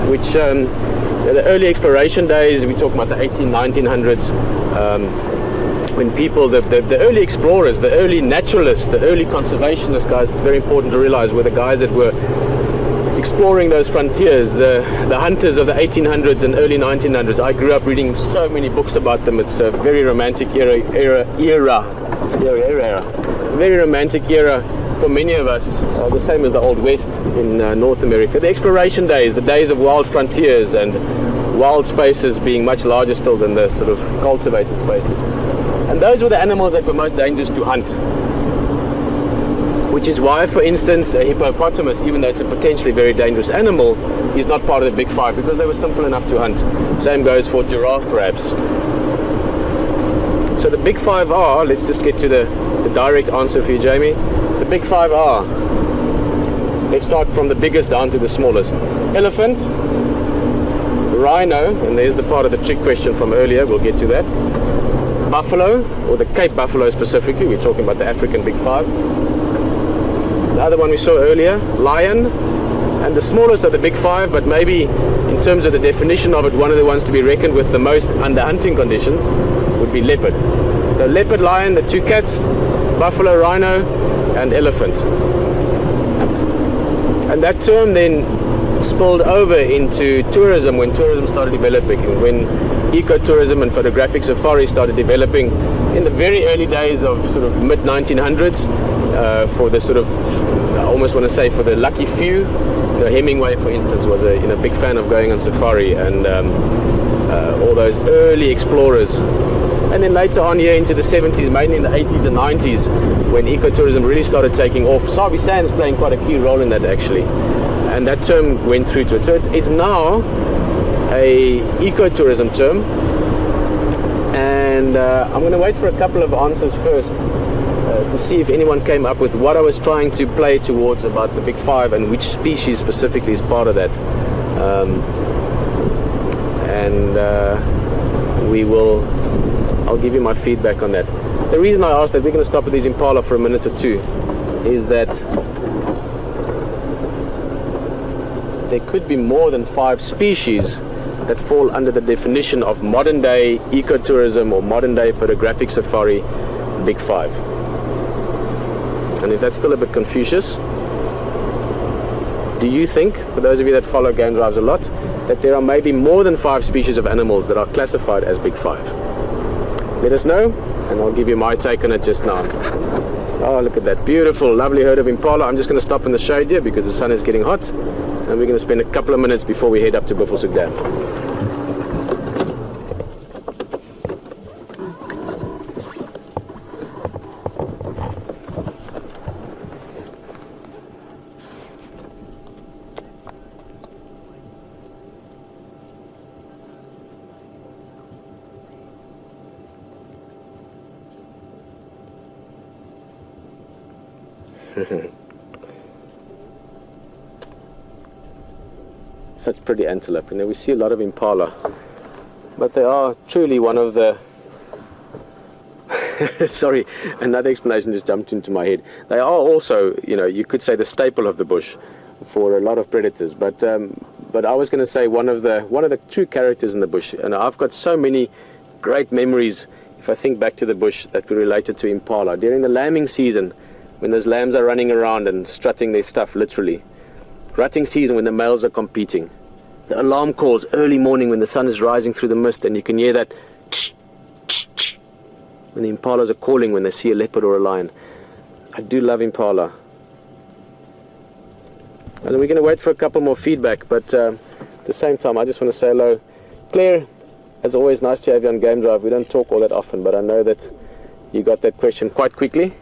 which the early exploration days. We talk about the 1900s. When people, the early explorers, the early naturalists, the early conservationists, guys, it's very important to realize, were the guys that were exploring those frontiers, the hunters of the 1800s and early 1900s. I grew up reading so many books about them. It's a very romantic era, very romantic era for many of us, the same as the Old West in North America. The exploration days, the days of wild frontiers and wild spaces being much larger still than the sort of cultivated spaces. And those were the animals that were most dangerous to hunt. Which is why, for instance, a hippopotamus, even though it's a potentially very dangerous animal, is not part of the big five, because they were simple enough to hunt. Same goes for giraffe, perhaps. So the big five are, let's just get to the direct answer for you, Jamie. The big five are, let's start from the biggest down to the smallest. Elephant, rhino, and there's the part of the trick question from earlier, we'll get to that. Buffalo, or the Cape buffalo specifically, we're talking about the African big five. The other one we saw earlier, lion, and the smallest of the big five, but maybe in terms of the definition of it, one of the ones to be reckoned with the most under hunting conditions would be leopard. So leopard, lion, the two cats, buffalo, rhino, and elephant. And that term then spilled over into tourism when tourism started developing, and when ecotourism and photographic safari started developing in the very early days of sort of mid-1900s, for the sort of, I almost want to say, for the lucky few. You know, Hemingway, for instance, was a big fan of going on safari, and all those early explorers. And then later on here into the 70s, mainly in the 80s and 90s, when ecotourism really started taking off, Sabi Sands playing quite a key role in that actually. And that term went through to it. So it's now a ecotourism term. And I'm going to wait for a couple of answers first to see if anyone came up with what I was trying to play towards about the big five and which species specifically is part of that. I'll give you my feedback on that. The reason I asked that we're going to stop at these impala for a minute or two is that there could be more than 5 species that fall under the definition of modern day ecotourism or modern day photographic safari big five. And if that's still a bit Confucius, do you think, for those of you that follow game drives a lot, that there are maybe more than 5 species of animals that are classified as big five? Let us know, and I'll give you my take on it just now. Oh, look at that beautiful, lovely herd of impala. I'm just going to stop in the shade here because the sun is getting hot, and we're going to spend a couple of minutes before we head up to Buffelshoek Dam. Such pretty antelope. You know, we see a lot of impala but they are truly one of the sorry, another explanation just jumped into my head. They are also, you know, you could say the staple of the bush for a lot of predators, but I was going to say one of the true characters in the bush. And I've got so many great memories, if I think back to the bush, that were related to impala during the lambing season, when those lambs are running around and strutting their stuff, literally. Rutting season, when the males are competing. The alarm calls early morning when the sun is rising through the mist, and you can hear that when the impalas are calling when they see a leopard or a lion. I do love impala. And we're going to wait for a couple more feedback, but at the same time I just want to say hello. Claire, as always, nice to have you on Game Drive. We don't talk all that often, but I know that you got that question quite quickly.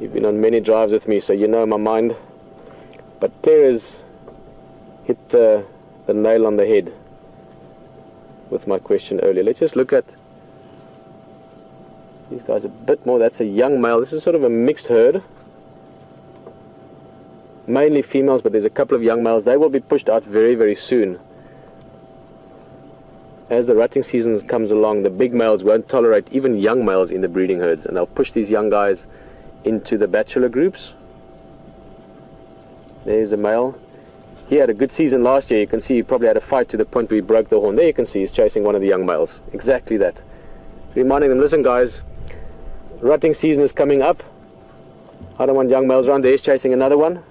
You've been on many drives with me, so you know my mind. But Claire has hit the nail on the head with my question earlier. Let's just look at these guys a bit more. That's a young male. This is sort of a mixed herd. Mainly females, but there's a couple of young males. They will be pushed out very, very soon. As the rutting season comes along, the big males won't tolerate even young males in the breeding herds, and they'll push these young guys into the bachelor groups. There's a male. He had a good season last year. You can see he probably had a fight to the point where he broke the horn. There you can see he's chasing one of the young males. Exactly that. Reminding them, listen guys, rutting season is coming up. I don't want young males around. There's chasing another one.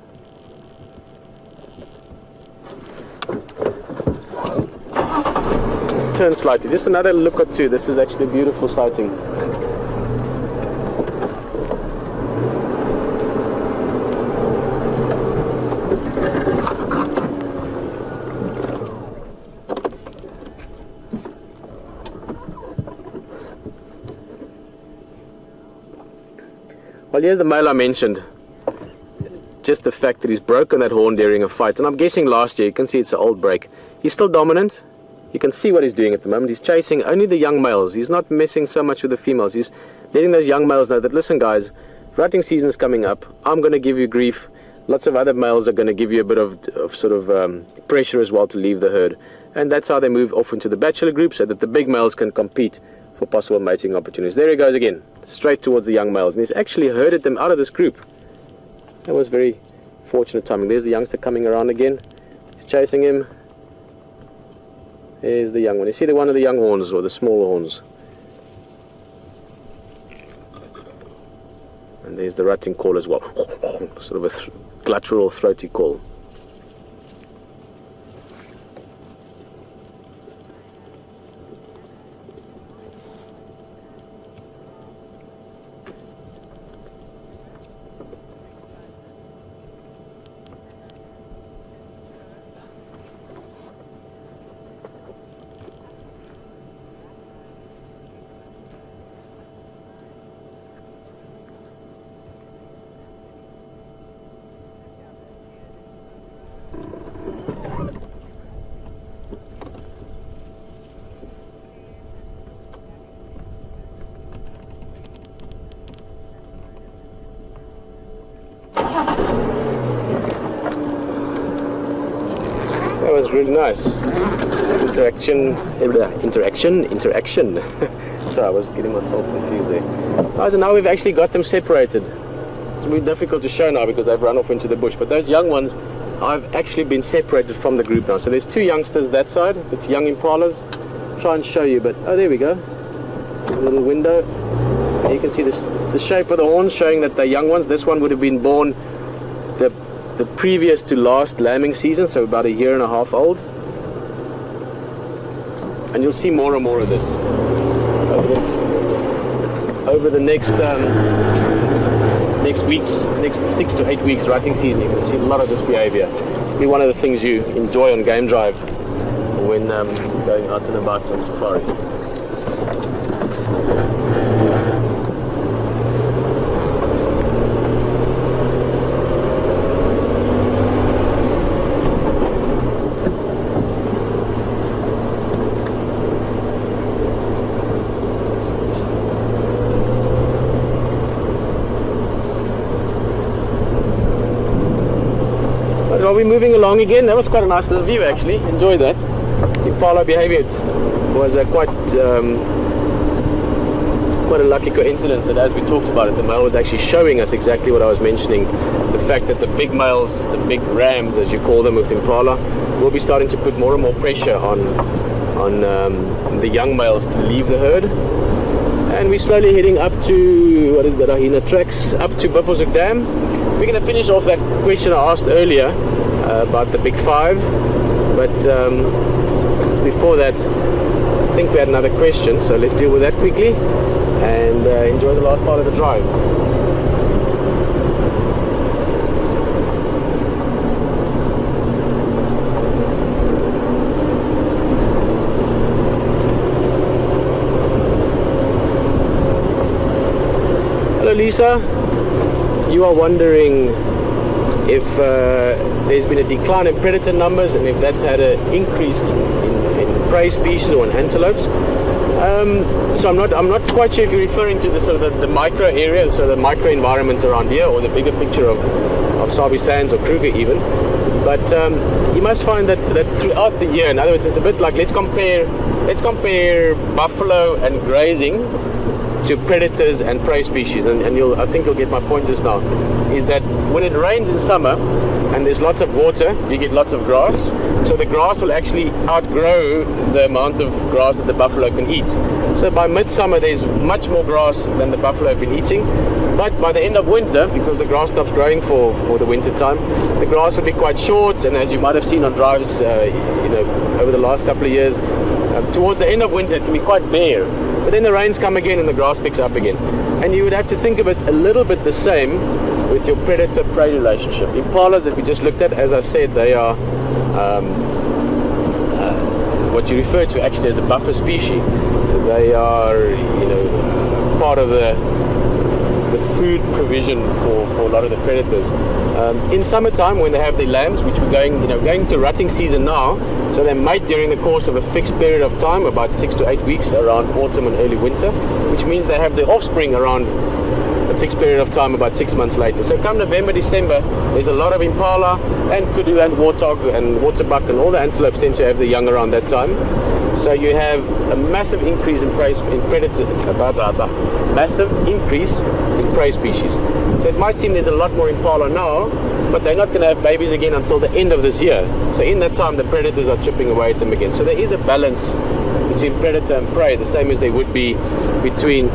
Just turn slightly. Just another look or two. This is actually a beautiful sighting. Well, here's the male I mentioned. Just the fact that he's broken that horn during a fight, and I'm guessing last year, you can see it's an old break. He's still dominant. You can see what he's doing at the moment. He's chasing only the young males. He's not messing so much with the females. He's letting those young males know that, listen guys, rutting season's coming up. I'm going to give you grief. Lots of other males are going to give you a bit of pressure as well to leave the herd. And that's how they move off into the bachelor group, so that the big males can compete for possible mating opportunities. There he goes again, straight towards the young males, and he's actually herded them out of this group. That was very fortunate timing. There's the youngster coming around again. He's chasing him. There's the young one. You see the one of the young horns, or the smaller horns. And there's the rutting call as well. Sort of a guttural, throaty call. That was really nice. Interaction. Sorry, I was getting myself confused there. Guys, and now we've actually got them separated. It's really difficult to show now because they've run off into the bush, but those young ones I've actually been separated from the group now. So there's two youngsters that side, it's young impalas. I'll try and show you, but oh, there we go. A little window. You can see the shape of the horns showing that they're young ones. This one would have been born the previous to last lambing season, so about 1.5 years old. And you'll see more and more of this over the next weeks, next 6 to 8 weeks rutting season. You're going to see a lot of this behavior. It'll be one of the things you enjoy on Game Drive when going out and about on safari. Are we moving along again? That was quite a nice little view actually. Enjoyed that. Keep impala behavior. It was quite a lucky coincidence that as we talked about it, the male was actually showing us exactly what I was mentioning. The fact that the big males, the big rams as you call them with impala, will be starting to put more and more pressure on the young males to leave the herd. And we're slowly heading up to, what is that, Ahina Tracks, up to Buffelshoek Dam. We're going to finish off that question I asked earlier about the big five, but before that I think we had another question, so let's deal with that quickly and enjoy the last part of the drive. Hello Lisa, you are wondering if there's been a decline in predator numbers and if that's had an increase in prey species or in antelopes. So I'm not quite sure if you're referring to the sort of the micro area, so the micro environment around here, or the bigger picture of Sabi Sands or Kruger even. But you must find that throughout the year, in other words, it's a bit like let's compare buffalo and grazing to predators and prey species, and I think you'll get my point just now, is that when it rains in summer and there's lots of water, you get lots of grass, so the grass will actually outgrow the amount of grass that the buffalo can eat. So by midsummer there's much more grass than the buffalo have been eating, but by the end of winter, because the grass stops growing for the winter time, the grass will be quite short, and as you might have seen on drives over the last couple of years, towards the end of winter it can be quite bare. But then the rains come again and the grass picks up again. And you would have to think of it a little bit the same with your predator-prey relationship. Impalas that we just looked at, as I said, they are what you refer to actually as a buffer species. They are, part of the food provision for a lot of the predators. In summertime, when they have their lambs, which we're going to rutting season now, so they mate during the course of a fixed period of time, about 6 to 8 weeks around autumn and early winter, which means they have their offspring around a fixed period of time about 6 months later. So come November, December, there's a lot of impala and kudu and warthog and waterbuck, and all the antelopes tend to have the young around that time. So you have a massive increase in prey species. So it might seem there's a lot more impala now, but they're not going to have babies again until the end of this year. So in that time the predators are chipping away at them again. So there is a balance between predator and prey, the same as there would be between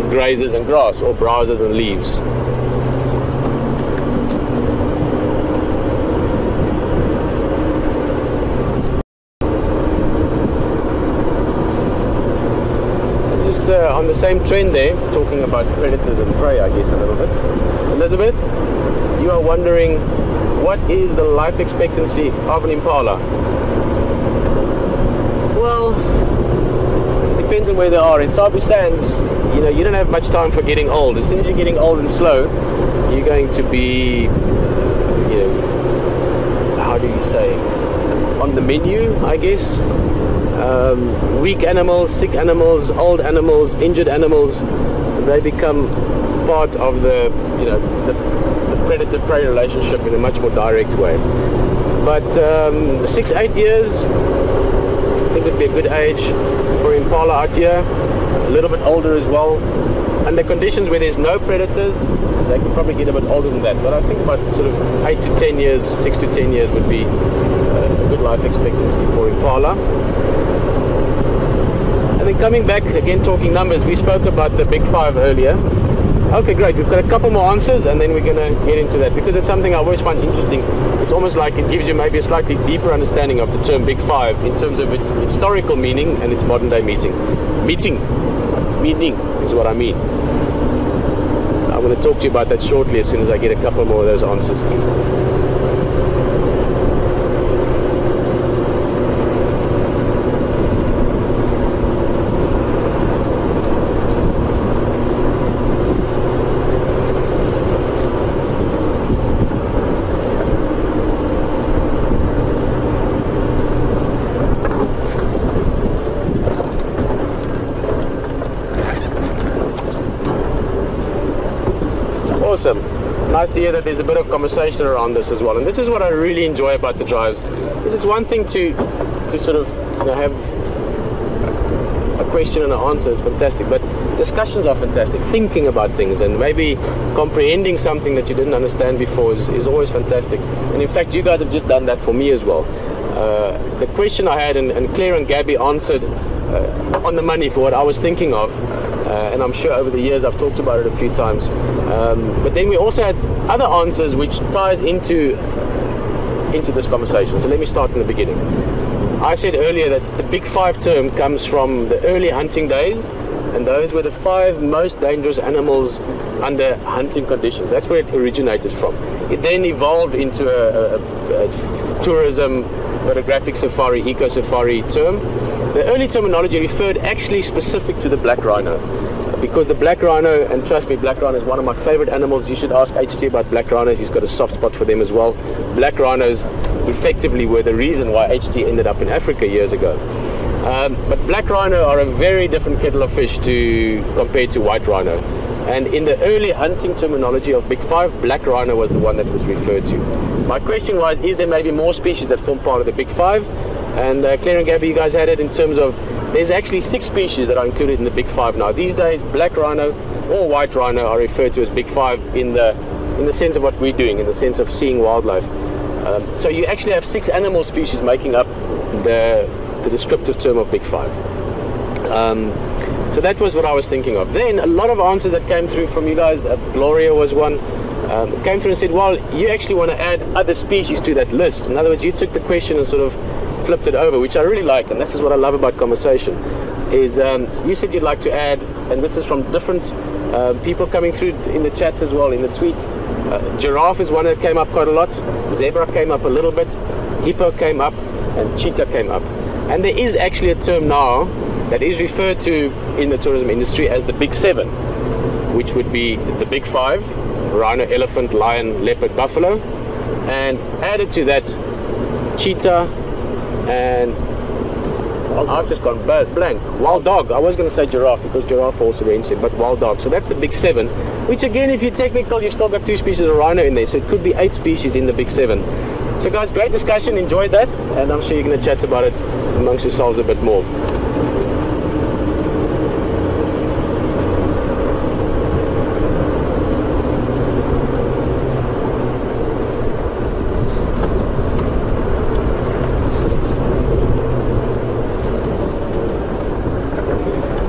grazers and grass, or browsers and leaves. On the same trend there, talking about predators and prey, I guess, a little bit. Elizabeth, you are wondering, what is the life expectancy of an impala? Well, it depends on where they are. In Sabi Sands, you don't have much time for getting old. As soon as you're getting old and slow, you're going to be, how do you say, on the menu, I guess. Weak animals, sick animals, old animals, injured animals, they become part of the predator-prey relationship in a much more direct way. But 6-8 years, I think would be a good age for impala out here. A little bit older as well. Under conditions where there's no predators, they can probably get a bit older than that. But I think about sort of 8 to 10 years, 6 to 10 years would be a good life expectancy for impala. And then coming back, again talking numbers, we spoke about the big five earlier. Okay, great, we've got a couple more answers and then we're going to get into that, because it's something I always find interesting. It's almost like it gives you maybe a slightly deeper understanding of the term big five in terms of its historical meaning and its modern day meaning is what I mean. I'm going to talk to you about that shortly as soon as I get a couple more of those answers through. Awesome. nice to hear that there's a bit of conversation around this as well. And this is what I really enjoy about the drives. This is one thing to sort of, you know, have a question and an answer is fantastic, but discussions are fantastic. Thinking about things and maybe comprehending something that you didn't understand before is always fantastic. And in fact, you guys have just done that for me as well. The question I had, and Claire and Gabby answered on the money for what I was thinking of, and I'm sure over the years I've talked about it a few times. But then we also had other answers which ties into this conversation. So let me start from the beginning. I said earlier that the Big Five term comes from the early hunting days, and those were the 5 most dangerous animals under hunting conditions. That's where it originated from. It then evolved into a tourism, photographic safari, eco safari term. The early terminology referred actually specific to the black rhino, because the black rhino, and trust me, black rhino is one of my favorite animals. You should ask HT about black rhinos. He's got a soft spot for them as well. Black rhinos effectively were the reason why HT ended up in Africa years ago. But black rhino are a very different kettle of fish compared to white rhino. And in the early hunting terminology of Big Five, black rhino was the one that was referred to. My question was, is there maybe more species that form part of the Big Five? And Claire and Gabby, you guys had it in terms of, there's actually 6 species that are included in the Big Five now. These days, black rhino or white rhino are referred to as Big Five in the sense of what we're doing, in the sense of seeing wildlife. So you actually have 6 animal species making up the descriptive term of Big Five. So that was what I was thinking of. Then a lot of answers that came through from you guys, Gloria was one, came through and said, well, you actually want to add other species to that list. In other words, you took the question and sort of flipped it over, which I really like, and this is what I love about conversation, is you said you'd like to add, and this is from different people coming through in the chats as well, in the tweets. Giraffe is one that came up quite a lot, zebra came up a little bit, hippo came up, and cheetah came up. And there is actually a term now that is referred to in the tourism industry as the Big Seven, which would be the Big Five: rhino, elephant, lion, leopard, buffalo, and added to that cheetah and I've just gone blank. Wild dog. I was going to say giraffe because giraffe also ranges in, but wild dog. So that's the Big Seven, which again, if you're technical, you've still got 2 species of rhino in there, so it could be 8 species in the Big Seven. So guys, great discussion, enjoyed that, and I'm sure you're going to chat about it amongst yourselves a bit more.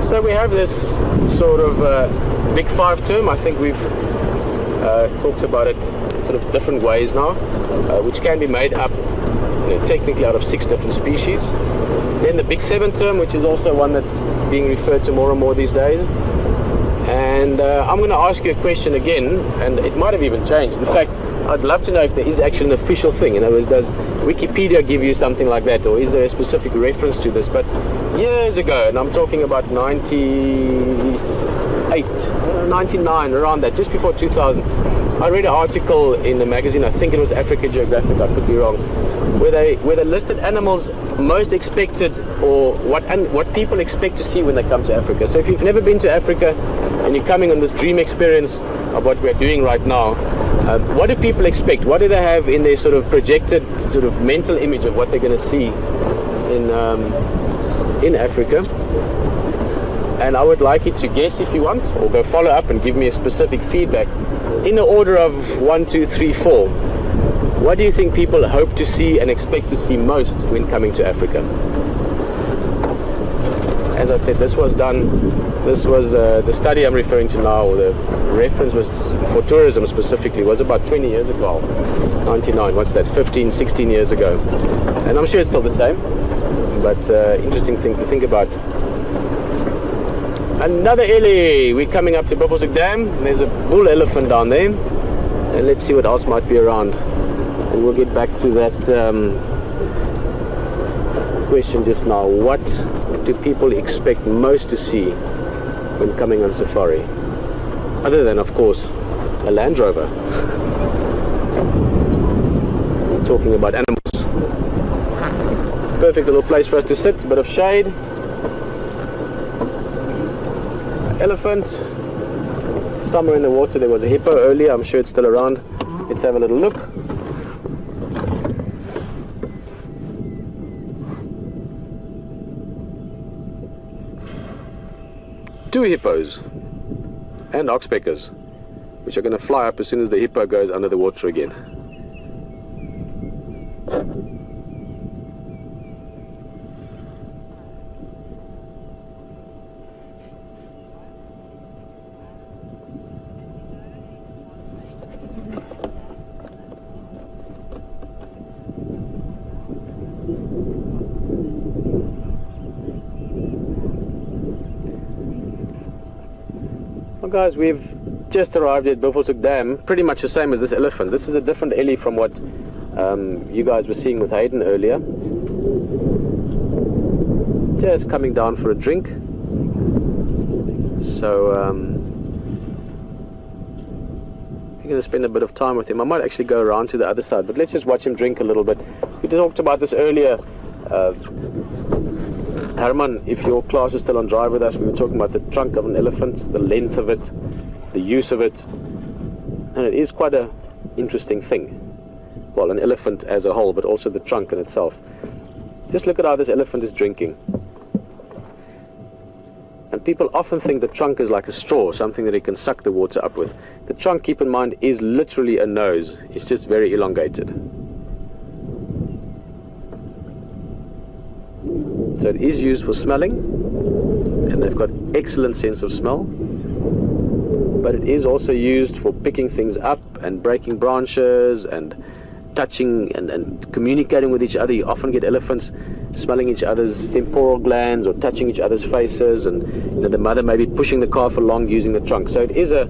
So we have this sort of Big Five term. I think we've talked about it in sort of different ways now, which can be made up, you know, technically out of 6 different species. Then the Big Seven term, which is also one that's being referred to more and more these days. And I'm going to ask you a question again, and it might have even changed. In fact, I'd love to know if there is actually an official thing. In other words, does Wikipedia give you something like that, or is there a specific reference to this? But years ago, and I'm talking about 98, 99, around that, just before 2000, I read an article in a magazine, I think it was Africa Geographic, I could be wrong, where they listed animals most expected, or what people expect to see when they come to Africa. So if you've never been to Africa and you're coming on this dream experience of what we're doing right now, what do people expect? What do they have in their sort of projected sort of mental image of what they're going to see in Africa? And I would like you to guess if you want, or go follow up and give me a specific feedback in the order of 1, 2, 3, 4. What do you think people hope to see and expect to see most when coming to Africa? As I said, this was the study I'm referring to now, or the reference was for tourism specifically, was about 20 years ago, 99, what's that, 15, 16 years ago. And I'm sure it's still the same, but interesting thing to think about. Another ellie, we're coming up to Buffelshoek Dam, there's a bull elephant down there, and let's see what else might be around. And we'll get back to that question just now. What do people expect most to see when coming on safari? Other than, of course, a Land Rover. We're talking about animals. Perfect little place for us to sit, a bit of shade. Elephant. Somewhere in the water there was a hippo earlier. I'm sure it's still around. Let's have a little look. Two hippos and oxpeckers, which are going to fly up as soon as the hippo goes under the water again. Well guys, we've just arrived at Buffelshoek Dam, pretty much the same as this elephant. This is a different ellie from what you guys were seeing with Hayden earlier. Just coming down for a drink. So we're going to spend a bit of time with him. I might actually go around to the other side, but let's just watch him drink a little bit. We talked about this earlier. Herman, if your class is still on drive with us, we were talking about the trunk of an elephant, the length of it, the use of it, and it is quite an interesting thing. Well, an elephant as a whole, but also the trunk in itself. Just look at how this elephant is drinking. And people often think the trunk is like a straw, something that it can suck the water up with. The trunk, keep in mind, is literally a nose. It's just very elongated. So it is used for smelling, and they've got excellent sense of smell, but it is also used for picking things up and breaking branches and touching and communicating with each other. You often get elephants smelling each other's temporal glands or touching each other's faces, and the mother may be pushing the calf along using the trunk. So it is a,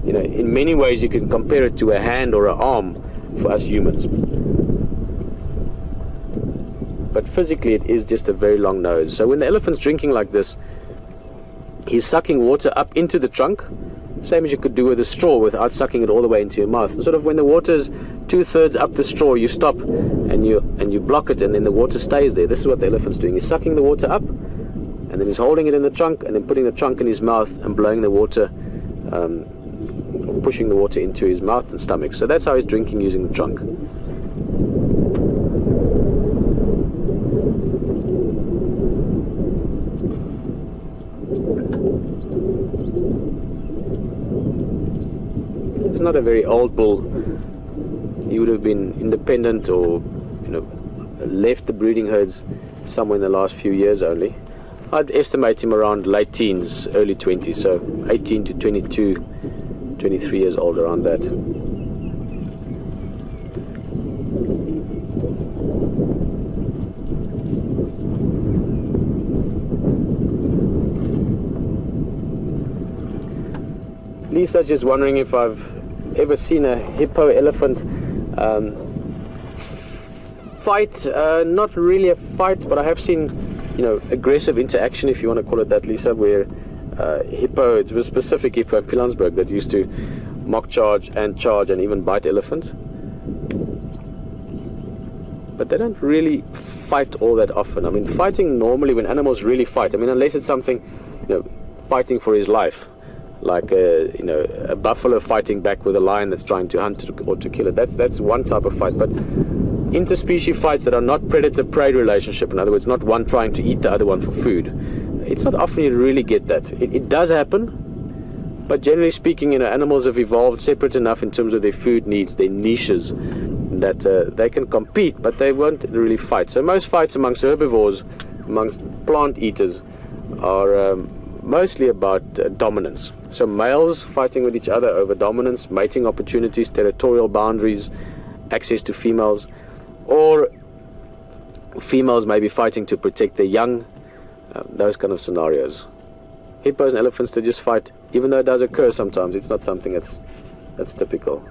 in many ways you can compare it to a hand or an arm for us humans. But physically it is just a very long nose. So when the elephant's drinking like this, he's sucking water up into the trunk, same as you could do with a straw without sucking it all the way into your mouth. Sort of when the water's 2/3 up the straw, you stop and you block it, and then the water stays there. This is what the elephant's doing. He's sucking the water up, and then he's holding it in the trunk, and then putting the trunk in his mouth and blowing the water, pushing the water into his mouth and stomach. So that's how he's drinking, using the trunk. He's not a very old bull. He would have been independent, or left the breeding herds somewhere in the last few years only. I'd estimate him around late teens, early 20s, so 18 to 22, 23 years old, around that. Lisa's just wondering if I've ever seen a hippo elephant fight. Not really a fight, but I have seen, aggressive interaction, if you want to call it that, Lisa, where hippo, it was a specific hippo in Pilanesberg that used to mock charge and even bite elephants. But they don't really fight all that often. I mean, fighting normally, when animals really fight, unless it's something, fighting for his life, like a buffalo fighting back with a lion that's trying to hunt or to kill it. That's one type of fight. But interspecies fights that are not predator-prey relationship, in other words, not one trying to eat the other one for food, it's not often you really get that. It does happen, but generally speaking, animals have evolved separate enough in terms of their food needs, their niches, that they can compete, but they won't really fight. So most fights amongst herbivores, amongst plant eaters, are mostly about dominance. So males fighting with each other over dominance, mating opportunities, territorial boundaries, access to females, or females may be fighting to protect their young, those kind of scenarios. Hippos and elephants to just fight, even though it does occur sometimes, it's not something that's typical.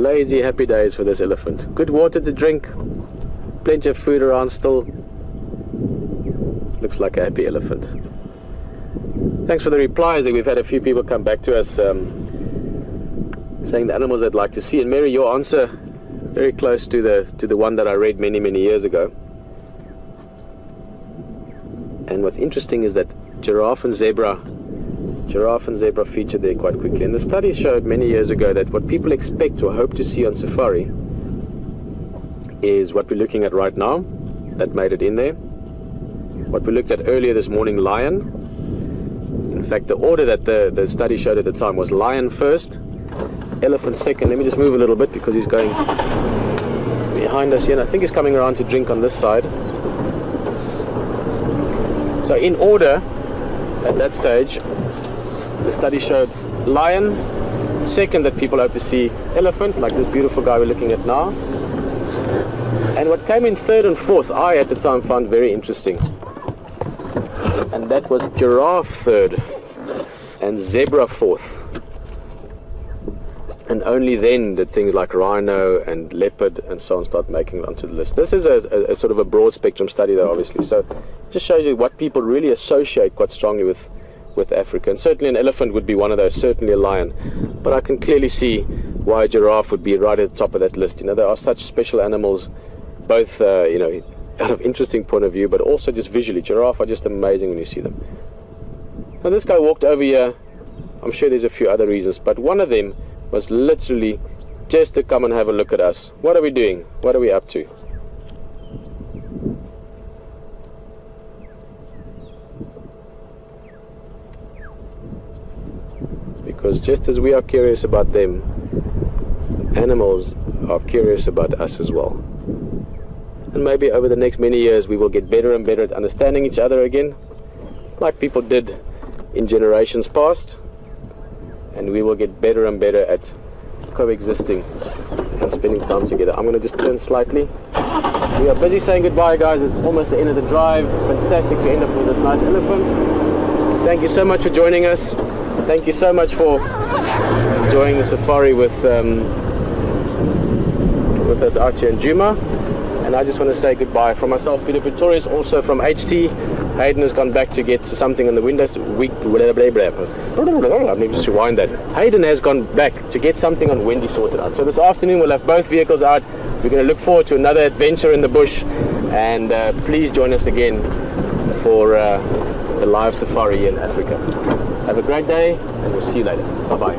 Lazy, happy days for this elephant. Good water to drink, plenty of food around still. Looks like a happy elephant. Thanks for the replies. We've had a few people come back to us saying the animals they'd like to see. And Mary, your answer very close to the one that I read many years ago. And what's interesting is that giraffe and zebra featured there quite quickly. And the study showed many years ago that what people expect or hope to see on safari is what we're looking at right now. That made it in there. What we looked at earlier this morning, lion. In fact, the order that the study showed at the time was lion first, elephant second. Let me just move a little bit because he's going behind us here, and I think he's coming around to drink on this side. So in order, at that stage, the study showed lion, second that people hope to see elephant, like this beautiful guy we're looking at now. And what came in third and fourth, I at the time found very interesting. And that was giraffe third and zebra fourth. And only then did things like rhino and leopard and so on start making it onto the list. This is a sort of a broad spectrum study though, obviously. So it just shows you what people really associate quite strongly with Africa. And certainly an elephant would be one of those, certainly a lion. But I can clearly see why a giraffe would be right at the top of that list. You know, there are such special animals, both, you know, out of interesting point of view, but also just visually. Giraffe are just amazing when you see them. Now this guy walked over here. I'm sure there's a few other reasons, but one of them was literally just to come and have a look at us. What are we doing? What are we up to? Because just as we are curious about them, animals are curious about us as well. And maybe over the next many years we will get better and better at understanding each other again, like people did in generations past, and we will get better and better at coexisting and spending time together. I'm going to just turn slightly. We are busy saying goodbye, guys. It's almost the end of the drive. Fantastic to end up with this nice elephant. Thank you so much for joining us. Thank you so much for enjoying the safari with us out here in Nkuhuma. And I just want to say goodbye from myself, Pieter Pretorius, also from HT. Hayden has gone back to get something on the windows. I've never just rewind that. Hayden has gone back to get something on Wendy sorted out. So this afternoon we'll have both vehicles out. We're going to look forward to another adventure in the bush. And please join us again for the live safari in Africa. Have a great day, and we'll see you later. Bye-bye.